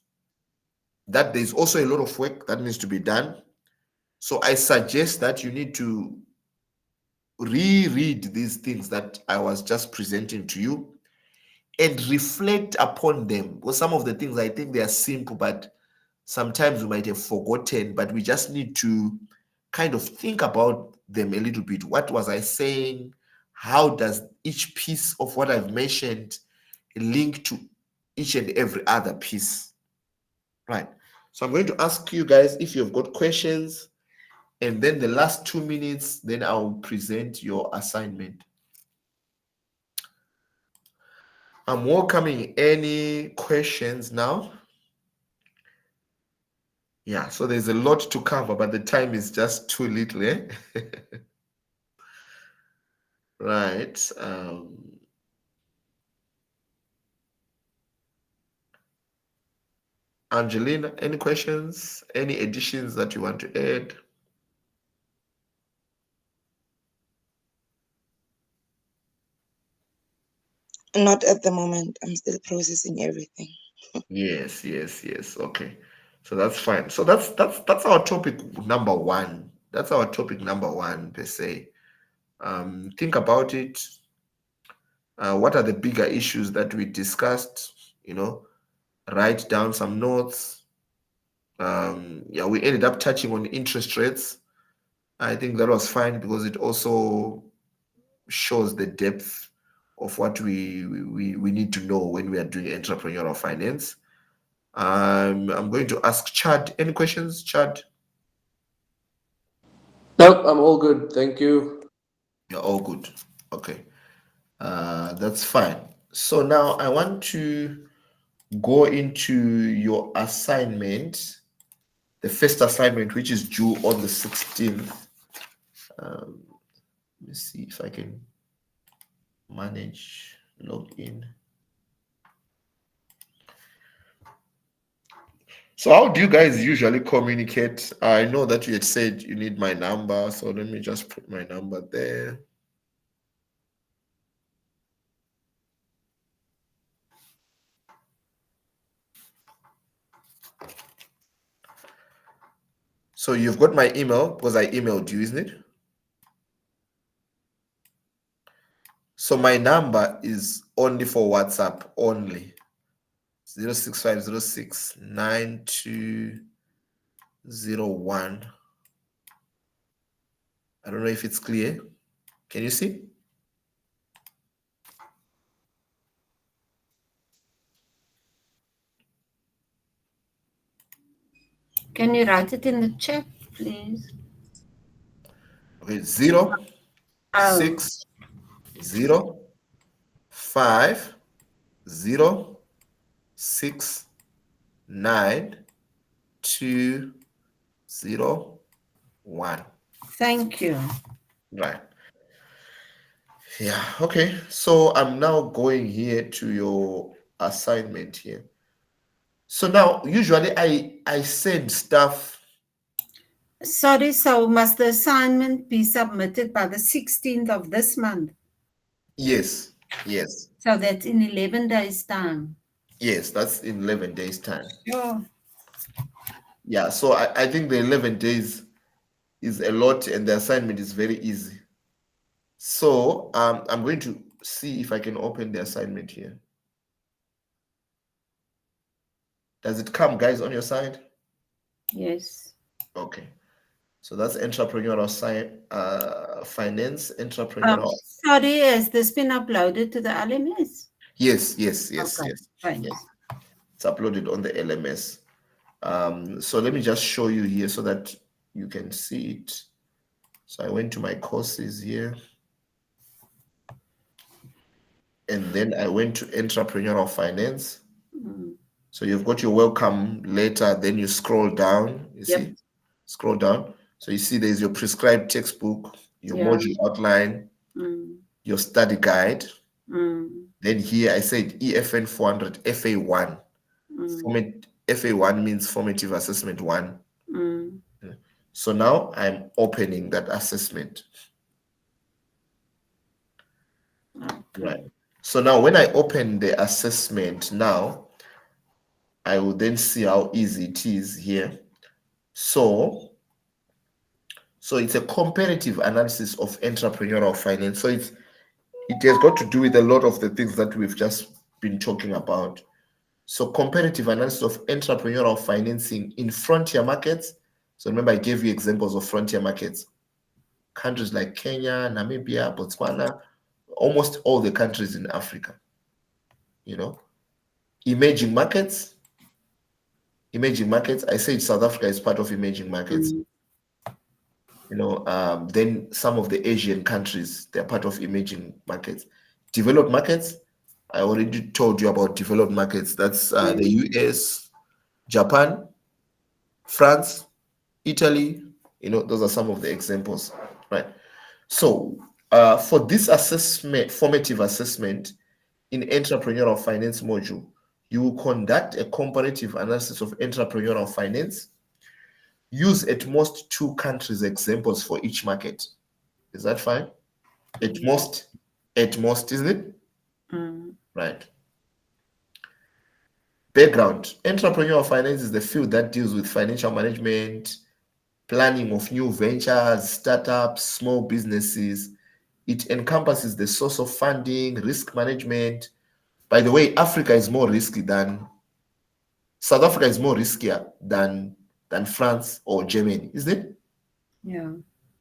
that there's also a lot of work that needs to be done. So I suggest that you need to reread these things that I was just presenting to you and reflect upon them. Because some of the things, I think they are simple, but sometimes we might have forgotten, but we just need to kind of think about them a little bit. What was I saying? How does each piece of what I've mentioned link to each and every other piece? Right. So I'm going to ask you guys if you've got questions, and then the last 2 minutes, then I'll present your assignment. I'm welcoming any questions now. Yeah, so there's a lot to cover, but the time is just too little, eh? Right. Angelina, any questions? Any additions that you want to add? Not at the moment. I'm still processing everything. Yes, yes, yes. Okay. So that's fine. So that's our topic number one. That's our topic number one per se. Think about it. What are the bigger issues that we discussed? Write down some notes. Yeah, we ended up touching on interest rates. I think that was fine because it also shows the depth of what we need to know when we are doing entrepreneurial finance. I'm going to ask Chad. Any questions, Chad? Nope, I'm all good. Thank you. You're all good. Okay. That's fine. So now I want to go into your assignment, the first assignment, which is due on the 16th. Let me see if I can manage login. So how do you guys usually communicate? I know that you had said you need my number, so let me just put my number there. So you've got my email because I emailed you, isn't it? So my number is only for WhatsApp only. 065069201. I don't know if it's clear. Can you see? Can you write it in the chat, please? Okay, 0 Oh. 6 0 5 0 6 9 2 0 1. Thank you. Right. Yeah, okay. So I'm now going here to your assignment here. So now usually I send stuff. Sorry, so must the assignment be submitted by the 16th of this month? Yes, yes. So that's in 11 days' time. Yes, that's in 11 days' time. Sure. Yeah, so I think the 11 days is a lot and the assignment is very easy. So I'm going to see if I can open the assignment here. Does it come, guys, on your side? Yes. Okay. So that's entrepreneurial finance, entrepreneurial. Sorry, has this been uploaded to the LMS? Yes. Okay, Yes. fine. Yes. It's uploaded on the LMS. So let me just show you here so that you can see it. So I went to my courses here. And then I went to entrepreneurial finance. So you've got your welcome letter, then you scroll down, you see, scroll down. So you see there's your prescribed textbook, your module outline, your study guide. Then here I said EFN 400 FA1. FA1 means formative assessment 1. So now I'm opening that assessment. Right. So now when I open the assessment now, I will then see how easy it is here. So it's a comparative analysis of entrepreneurial finance. So it has got to do with a lot of the things that we've just been talking about. So comparative analysis of entrepreneurial financing in frontier markets. So remember, I gave you examples of frontier markets. Countries like Kenya, Namibia, Botswana, almost all the countries in Africa. Emerging markets. I said South Africa is part of emerging markets. Then some of the Asian countries, they're part of emerging markets. Developed markets, I already told you about developed markets. That's the US, Japan, France, Italy. Those are some of the examples, right? So for this assessment, formative assessment in entrepreneurial finance module, you will conduct a comparative analysis of entrepreneurial finance. Use at most 2 countries examples for each market. Is that fine? At most, isn't it? right? Background: entrepreneurial finance is the field that deals with financial management, planning of new ventures, startups, small businesses. It encompasses the source of funding, risk management. By the way, Africa is more risky than South Africa is more riskier than France or Germany, isn't it? Yeah.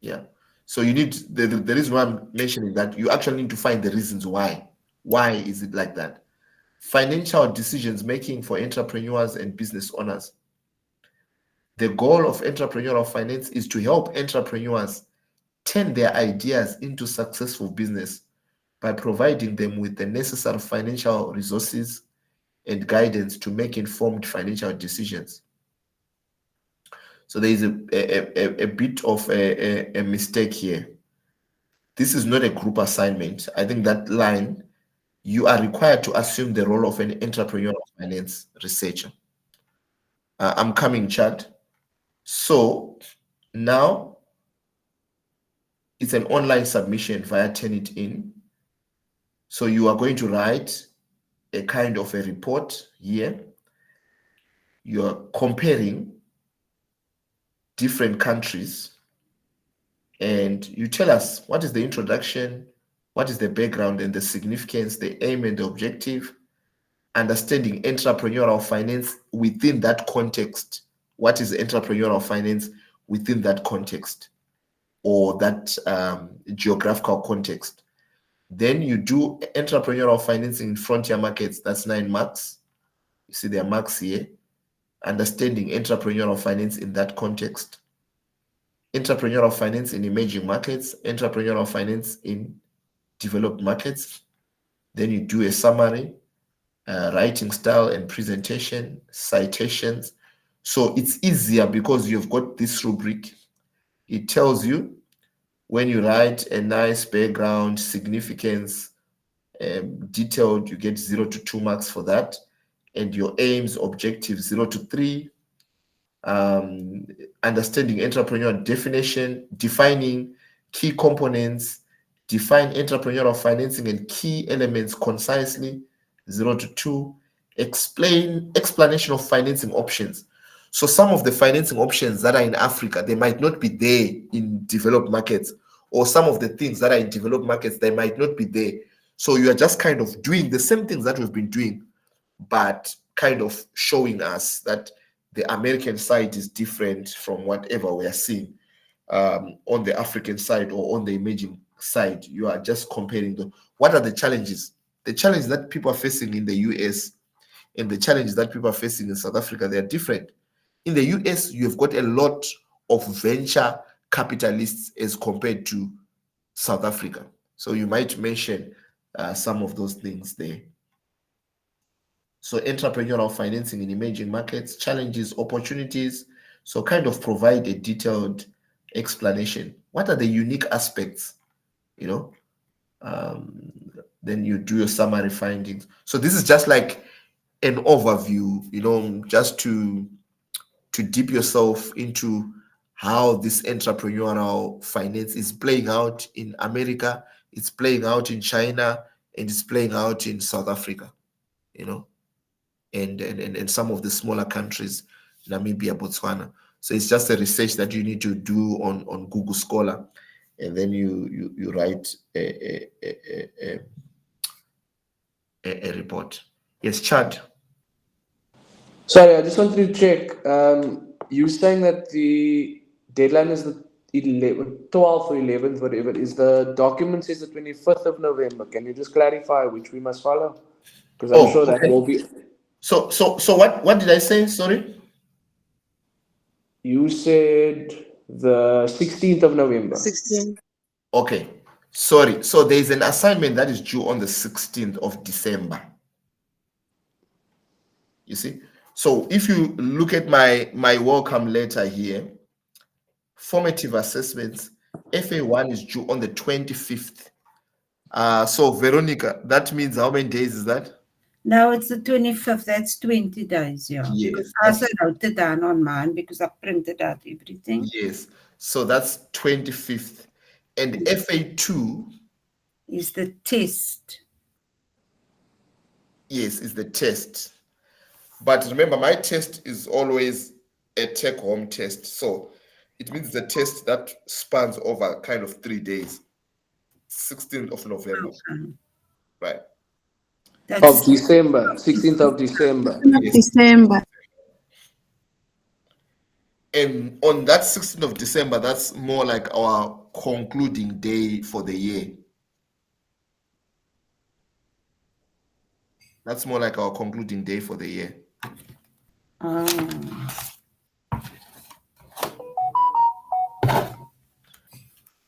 Yeah. So you need the reason why I'm mentioning that, you actually need to find the reasons why. Why is it like that? Financial decisions making for entrepreneurs and business owners. The goal of entrepreneurial finance is to help entrepreneurs turn their ideas into successful business by providing them with the necessary financial resources and guidance to make informed financial decisions. So there is a bit of a mistake here. This is not a group assignment. I think that line, you are required to assume the role of an entrepreneurial finance researcher. I'm coming, Chad. So now it's an online submission via Turnitin. So you are going to write a kind of a report here. You are comparing different countries, and you tell us what is the introduction, what is the background and the significance, the aim and the objective, understanding entrepreneurial finance within that context. What is entrepreneurial finance within that context, or that geographical context? Then you do entrepreneurial financing in frontier markets. That's 9 marks. You see there are marks here. Understanding entrepreneurial finance in that context. Entrepreneurial finance in emerging markets. Entrepreneurial finance in developed markets. Then you do a summary, writing style and presentation, citations. So it's easier because you've got this rubric. It tells you when you write a nice background, significance, detailed, you get 0 to 2 marks for that. And your aims, objectives, 0 to 3. Understanding entrepreneur definition, defining key components, define entrepreneurial financing and key elements concisely, 0 to 2. Explanation of financing options. So some of the financing options that are in Africa, they might not be there in developed markets, or some of the things that are in developed markets, they might not be there. So you are just kind of doing the same things that we've been doing, but kind of showing us that the American side is different from whatever we are seeing on the African side or on the emerging side. You are just comparing them. What are the challenges? The challenges that people are facing in the US and the challenges that people are facing in South Africa, they are different. In the US, you have got a lot of venture capitalists as compared to South Africa. So you might mention some of those things there. So entrepreneurial financing in emerging markets, challenges, opportunities. So kind of provide a detailed explanation. What are the unique aspects, you know? Then you do your summary findings. So this is just like an overview, you know, just to dip yourself into how this entrepreneurial finance is playing out in America, it's playing out in China, and it's playing out in South Africa, you know, and some of the smaller countries, Namibia, Botswana. So it's just a research that you need to do on Google Scholar, and then you write a report. Yes, Chad. Sorry, I just wanted to check. You saying that the deadline is the 12th or 11th, whatever. Is the document says the 25th of November? Can you just clarify which we must follow? Because I'm sure that Okay. will be. So what did I say? Sorry. You said the 16th of November. 16. Okay. Sorry. So there is an assignment that is due on the 16th of December. You see? So if you look at my welcome letter here, formative assessments, FA1 is due on the 25th. So Veronica, that means how many days is that? Now it's the 25th. That's 20 days, yeah. Yes, Because I also wrote it down on mine because I printed out everything. Yes. So that's 25th. And FA2 is the test. Yes, it's the test. But remember, my test is always a take-home test. So it means the test that spans over kind of 3 days, 16th of November, right? Of That's December, 16th of December. Yes. December. And on that 16th of December, that's more like our concluding day for the year. That's more like our concluding day for the year.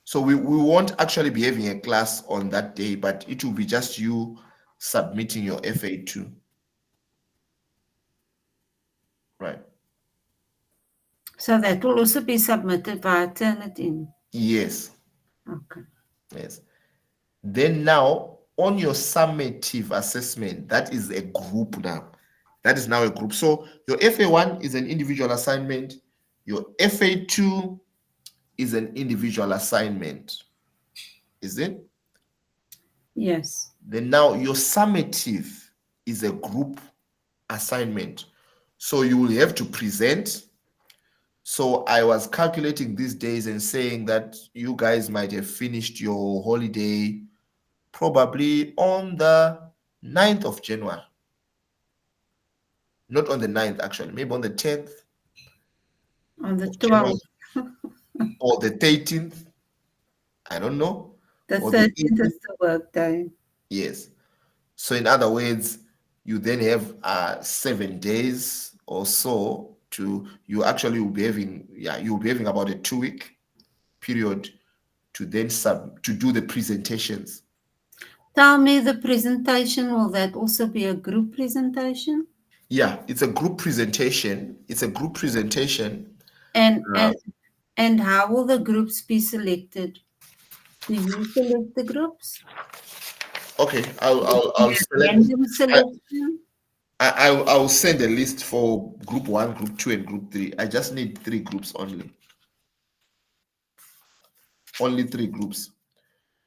So we won't actually be having a class on that day, but it will be just you submitting your FA2. Right. so that will also be submitted via Turnitin. Yes. Okay. Yes. Then now on your summative assessment, that is a group now. That is now a group. So your FA1 is an individual assignment. Your FA2 is an individual assignment. Is it? Yes. Then now your summative is a group assignment. So you will have to present. So I was calculating these days and saying that you guys might have finished your holiday probably on the 9th of January. Not on the 9th, actually, maybe on the 10th. On the of January, 12th. or the 13th. I don't know. The Or 13th the 18th. is the work day. Yes. So in other words, you then have 7 days or so to, you actually will be having, you'll be having about a 2-week period to then to do the presentations. Tell me, the presentation, will that also be a group presentation? Yeah, it's a group presentation. It's a group presentation. And how will the groups be selected? Do you select the groups? Okay, I'll select. Random selection? I'll send a list for group 1, group 2, and group 3. I just need 3 groups only. Only 3 groups.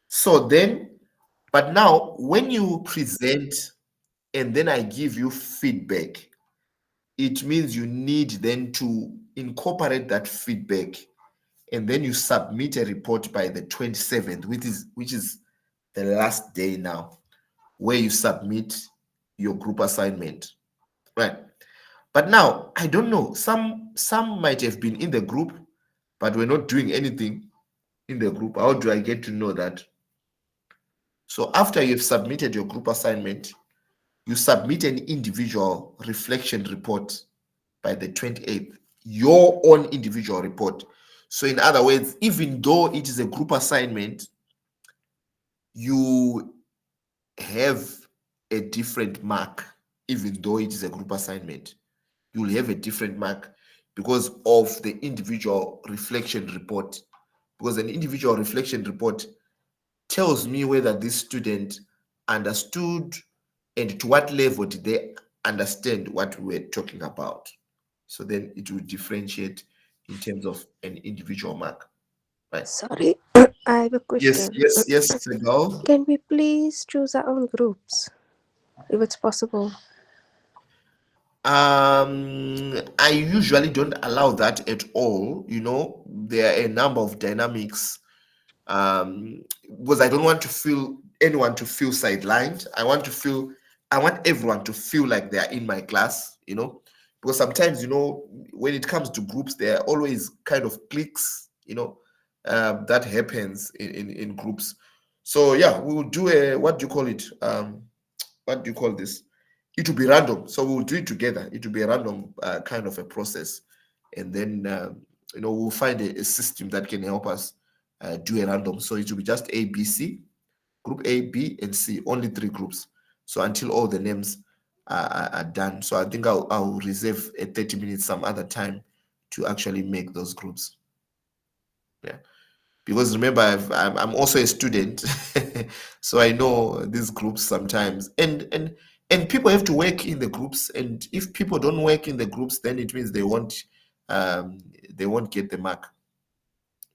So then, but now when you present and then I give you feedback, it means you need then to incorporate that feedback, and then you submit a report by the 27th, which is the last day now, where you submit your group assignment, right? But now I don't know, some might have been in the group but we're not doing anything in the group. How do I get to know that? So after you've submitted your group assignment, you submit an individual reflection report by the 28th, your own individual report. So in other words, even though it is a group assignment, you have a different mark. Even though it is a group assignment, you will have a different mark because of the individual reflection report. Because an individual reflection report tells me whether this student understood and to what level did they understand what we were talking about. So then it will differentiate in terms of an individual mark. Right. Sorry, I have a question. Yes, Segal. Can we please choose our own groups, if it's possible? I usually don't allow that at all. You know, there are a number of dynamics, because I don't want to feel anyone to feel sidelined. I want everyone to feel like they are in my class, you know, because sometimes, you know, when it comes to groups, there are always kind of cliques, you know, that happens in groups. So yeah, we will do a, what do you call it? What do you call this? It will be random. So we'll do it together. It will be a random kind of a process. And then, you know, we'll find a system that can help us do a random. So it will be just A, B, C, group A, B, and C, only 3 groups. So until all the names are done. So I think I'll reserve a 30 minutes some other time to actually make those groups. Yeah. Because remember, I'm also a student, so I know these groups sometimes, and people have to work in the groups. And if people don't work in the groups, then it means they won't get the mark.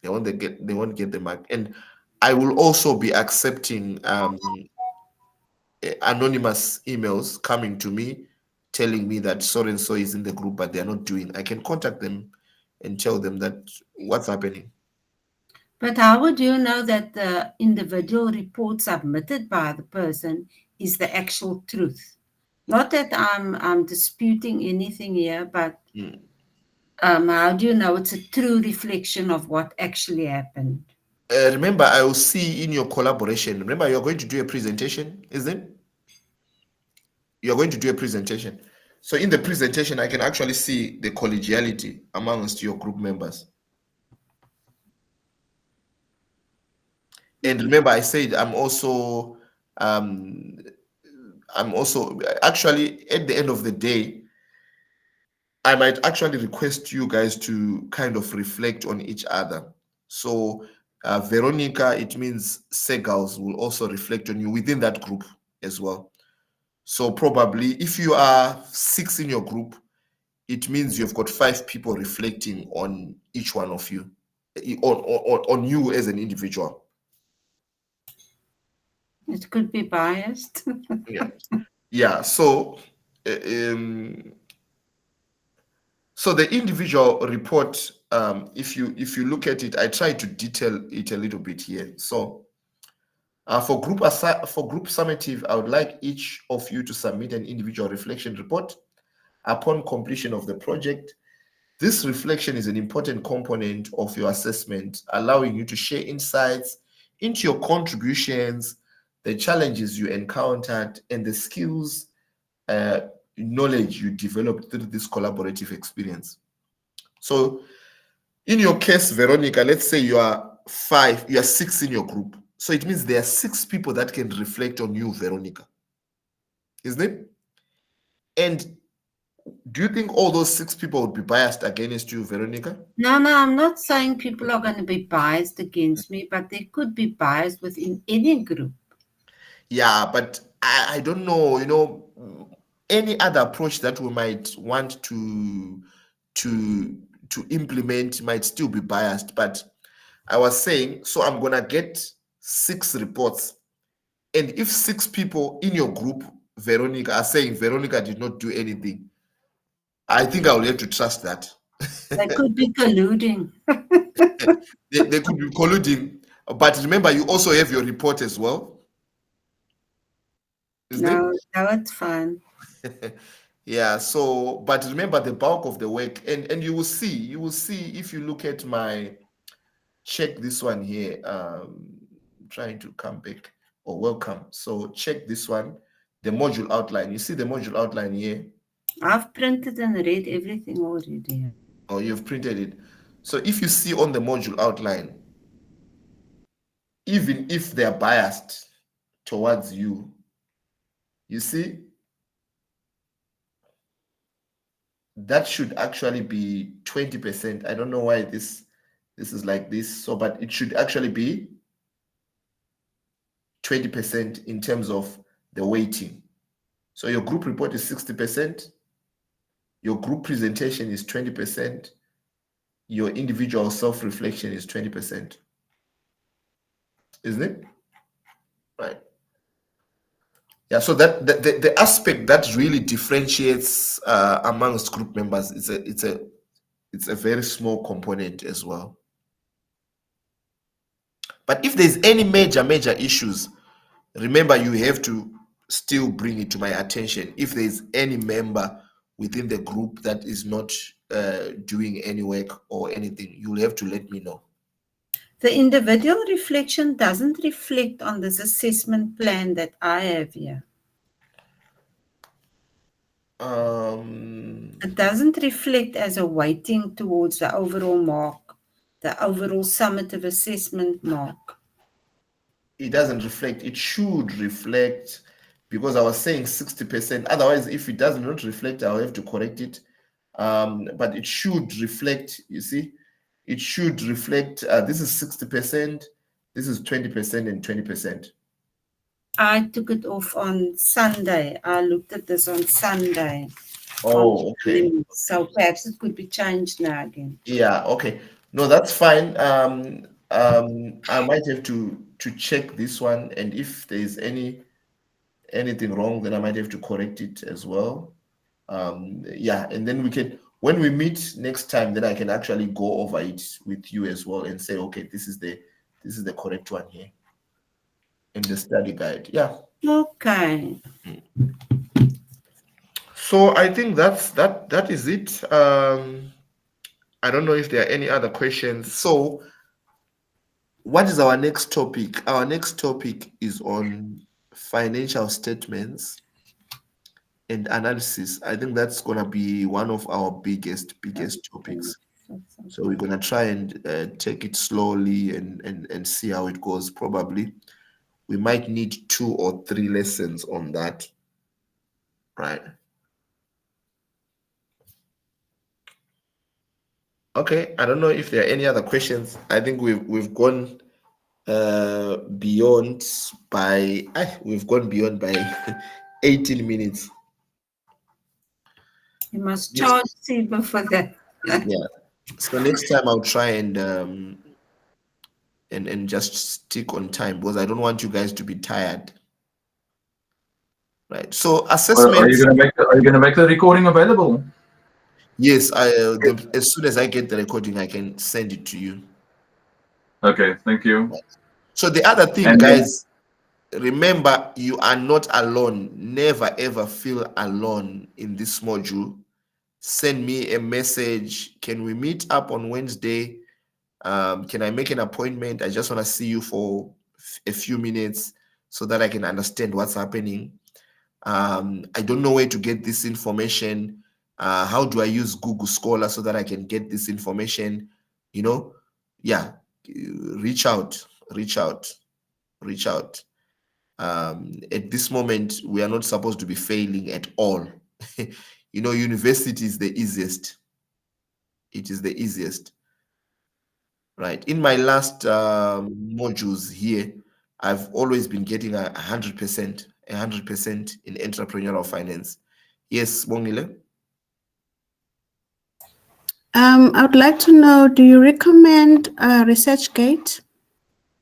They won't get the mark. And I will also be accepting anonymous emails coming to me telling me that so and so is in the group, but they're not doing. I can contact them and tell them that what's happening. But how would you know that the individual report submitted by the person is the actual truth? Not that I'm disputing anything here, but how do you know it's a true reflection of what actually happened? Remember, I will see in your collaboration. Remember, you're going to do a presentation, isn't it? You're going to do a presentation. So in the presentation, I can actually see the collegiality amongst your group members. And remember, I said I'm also actually at the end of the day, I might actually request you guys to kind of reflect on each other. So Veronica, it means Segals will also reflect on you within that group as well. So probably if you are 6 in your group, it means you've got 5 people reflecting on each one of you, on you as an individual. It could be biased. Yeah. So so the individual report, if you look at it, I try to detail it a little bit here. So for group summative, I would like each of you to submit an individual reflection report upon completion of the project. This reflection is an important component of your assessment, allowing you to share insights into your contributions, the challenges you encountered, and the skills, knowledge you developed through this collaborative experience. So in your case, Veronica, let's say you are 6 in your group. So it means there are 6 people that can reflect on you, Veronica. Isn't it? And do you think all those 6 people would be biased against you, Veronica? No, I'm not saying people are going to be biased against me, but they could be biased within any group. Yeah, but I don't know, any other approach that we might want to implement might still be biased. But I was saying, so I'm gonna get 6 reports, and if 6 people in your group, Veronica, are saying Veronica did not do anything, I think I will have to trust that. They could be colluding. They could be colluding, but remember, you also have your report as well. No, it's fine. Yeah, so but remember the bulk of the work, and you will see if you look at my, check this one here, trying to come back, or welcome. So check this one, the module outline. You see the module outline here? I've printed and read everything already. Oh, you've printed it. So if you see on the module outline, even if they're biased towards you, you see, that should actually be 20%. I don't know why this is like this, so but it should actually be 20% in terms of the weighting. So your group report is 60%, your group presentation is 20%, your individual self-reflection is 20%. Isn't it? Right. Yeah, so that the aspect that really differentiates amongst group members, it's a very small component as well. But if there's any major issues, remember you have to still bring it to my attention. If there's any member within the group that is not doing any work or anything, you'll have to let me know. The individual reflection doesn't reflect on this assessment plan that I have here. It doesn't reflect as a weighting towards the overall mark, the overall summative assessment mark. It doesn't reflect. It should reflect, because I was saying 60%. Otherwise, if it does not reflect, I'll have to correct it. But it should reflect, you see, it should reflect, this is 60%, this is 20% and 20%. I took it off on Sunday. I looked at this on Sunday. Oh, okay. So perhaps it could be changed now again. Yeah, okay. No, that's fine. I might have to check this one, and if there's any anything wrong, then I might have to correct it as well. Yeah, and then we can, when we meet next time, then I can actually go over it with you as well and say, okay, this is the correct one here in the study guide. Yeah. Okay. So I think that is it. I don't know if there are any other questions. So what is our next topic? Our next topic is on financial statements and analysis. I think that's gonna be one of our biggest topics. So we're gonna try and take it slowly and see how it goes. Probably we might need 2 or 3 lessons on that, right? Okay, I don't know if there are any other questions. I think we've gone beyond by 18 minutes. You must charge Siba for that. Yeah. So next time I'll try and just stick on time because I don't want you guys to be tired. Right. So assessment. Are you gonna make the recording available? Yes, as soon as I get the recording, I can send it to you. Okay, thank you. So the other thing, And guys, remember you are not alone. Never ever feel alone in this module. Send me a message. Can we meet up on Wednesday? Can I make an appointment? I just want to see you for a few minutes so that I can understand what's happening. I don't know where to get this information. How do I use Google Scholar so that I can get this information? You know, yeah, reach out. At this moment, we are not supposed to be failing at all. University is the easiest. It is the easiest. Right. In my last modules here, I've always been getting 100% in entrepreneurial finance. Yes, Bongile? I would like to know, do you recommend ResearchGate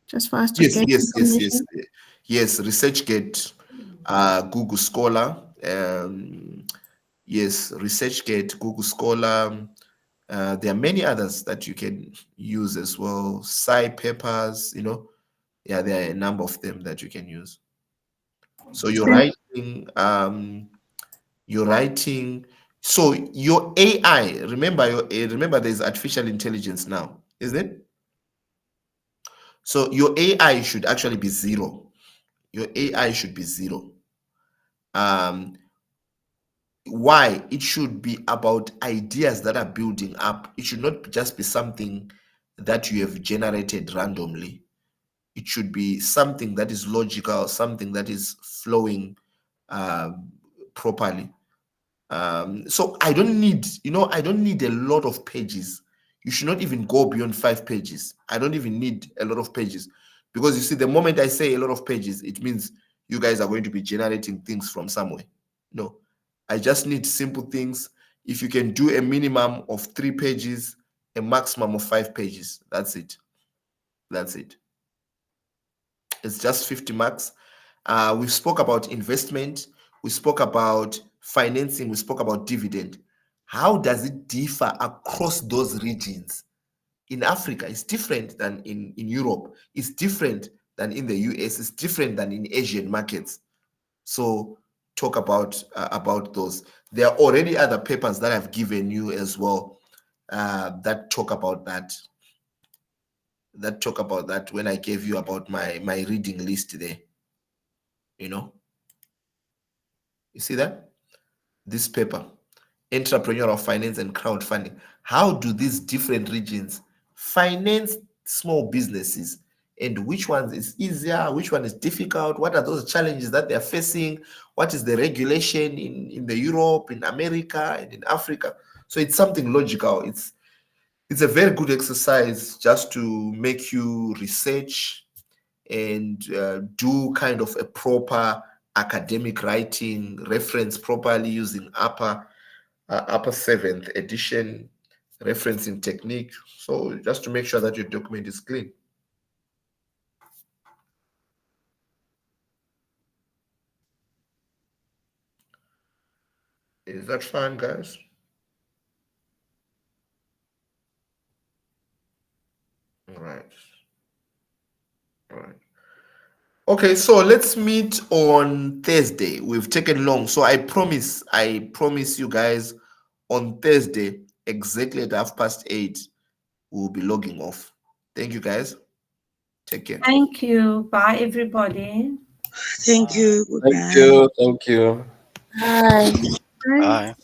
just for us to get information? Yes, ResearchGate, Google Scholar. Yes, ResearchGate, Google Scholar. There are many others that you can use as well. Papers, yeah, there are a number of them that you can use. So you're writing. So your AI, remember there's artificial intelligence now, isn't it? So your AI should actually be 0. Your AI should be 0. Why? It should be about ideas that are building up. It should not just be something that you have generated randomly. It should be something that is logical, something that is flowing properly. So I don't need a lot of pages. You should not even go beyond 5 pages. I don't even need a lot of pages because you see, the moment I say a lot of pages, it means you guys are going to be generating things from somewhere. No, I just need simple things. If you can do a minimum of 3 pages, a maximum of 5 pages, that's it. It's just 50 marks. We spoke about investment. We spoke about financing. We spoke about dividend. How does it differ across those regions? In Africa, it's different than in Europe. It's different than in the US. It's different than in Asian markets. So talk about those. There are already other papers that I've given you as well that talk about that. When I gave you about my reading list there. You see that? This paper, Entrepreneurial Finance and Crowdfunding. How do these different regions finance small businesses? And which one is easier? Which one is difficult? What are those challenges that they're facing? What is the regulation in the Europe, in America, and in Africa? So it's something logical. It's a very good exercise just to make you research and do kind of a proper academic writing, reference properly using upper 7th edition referencing technique. So just to make sure that your document is clean. Is that fine, guys? All right. All right. Okay, so let's meet on Thursday. We've taken long, so I promise you guys on Thursday, exactly at 8:30, we'll be logging off. Thank you, guys. Take care. Thank you. Bye, everybody. Thank you. Thank Goodbye. you. Thank you. Bye. Bye.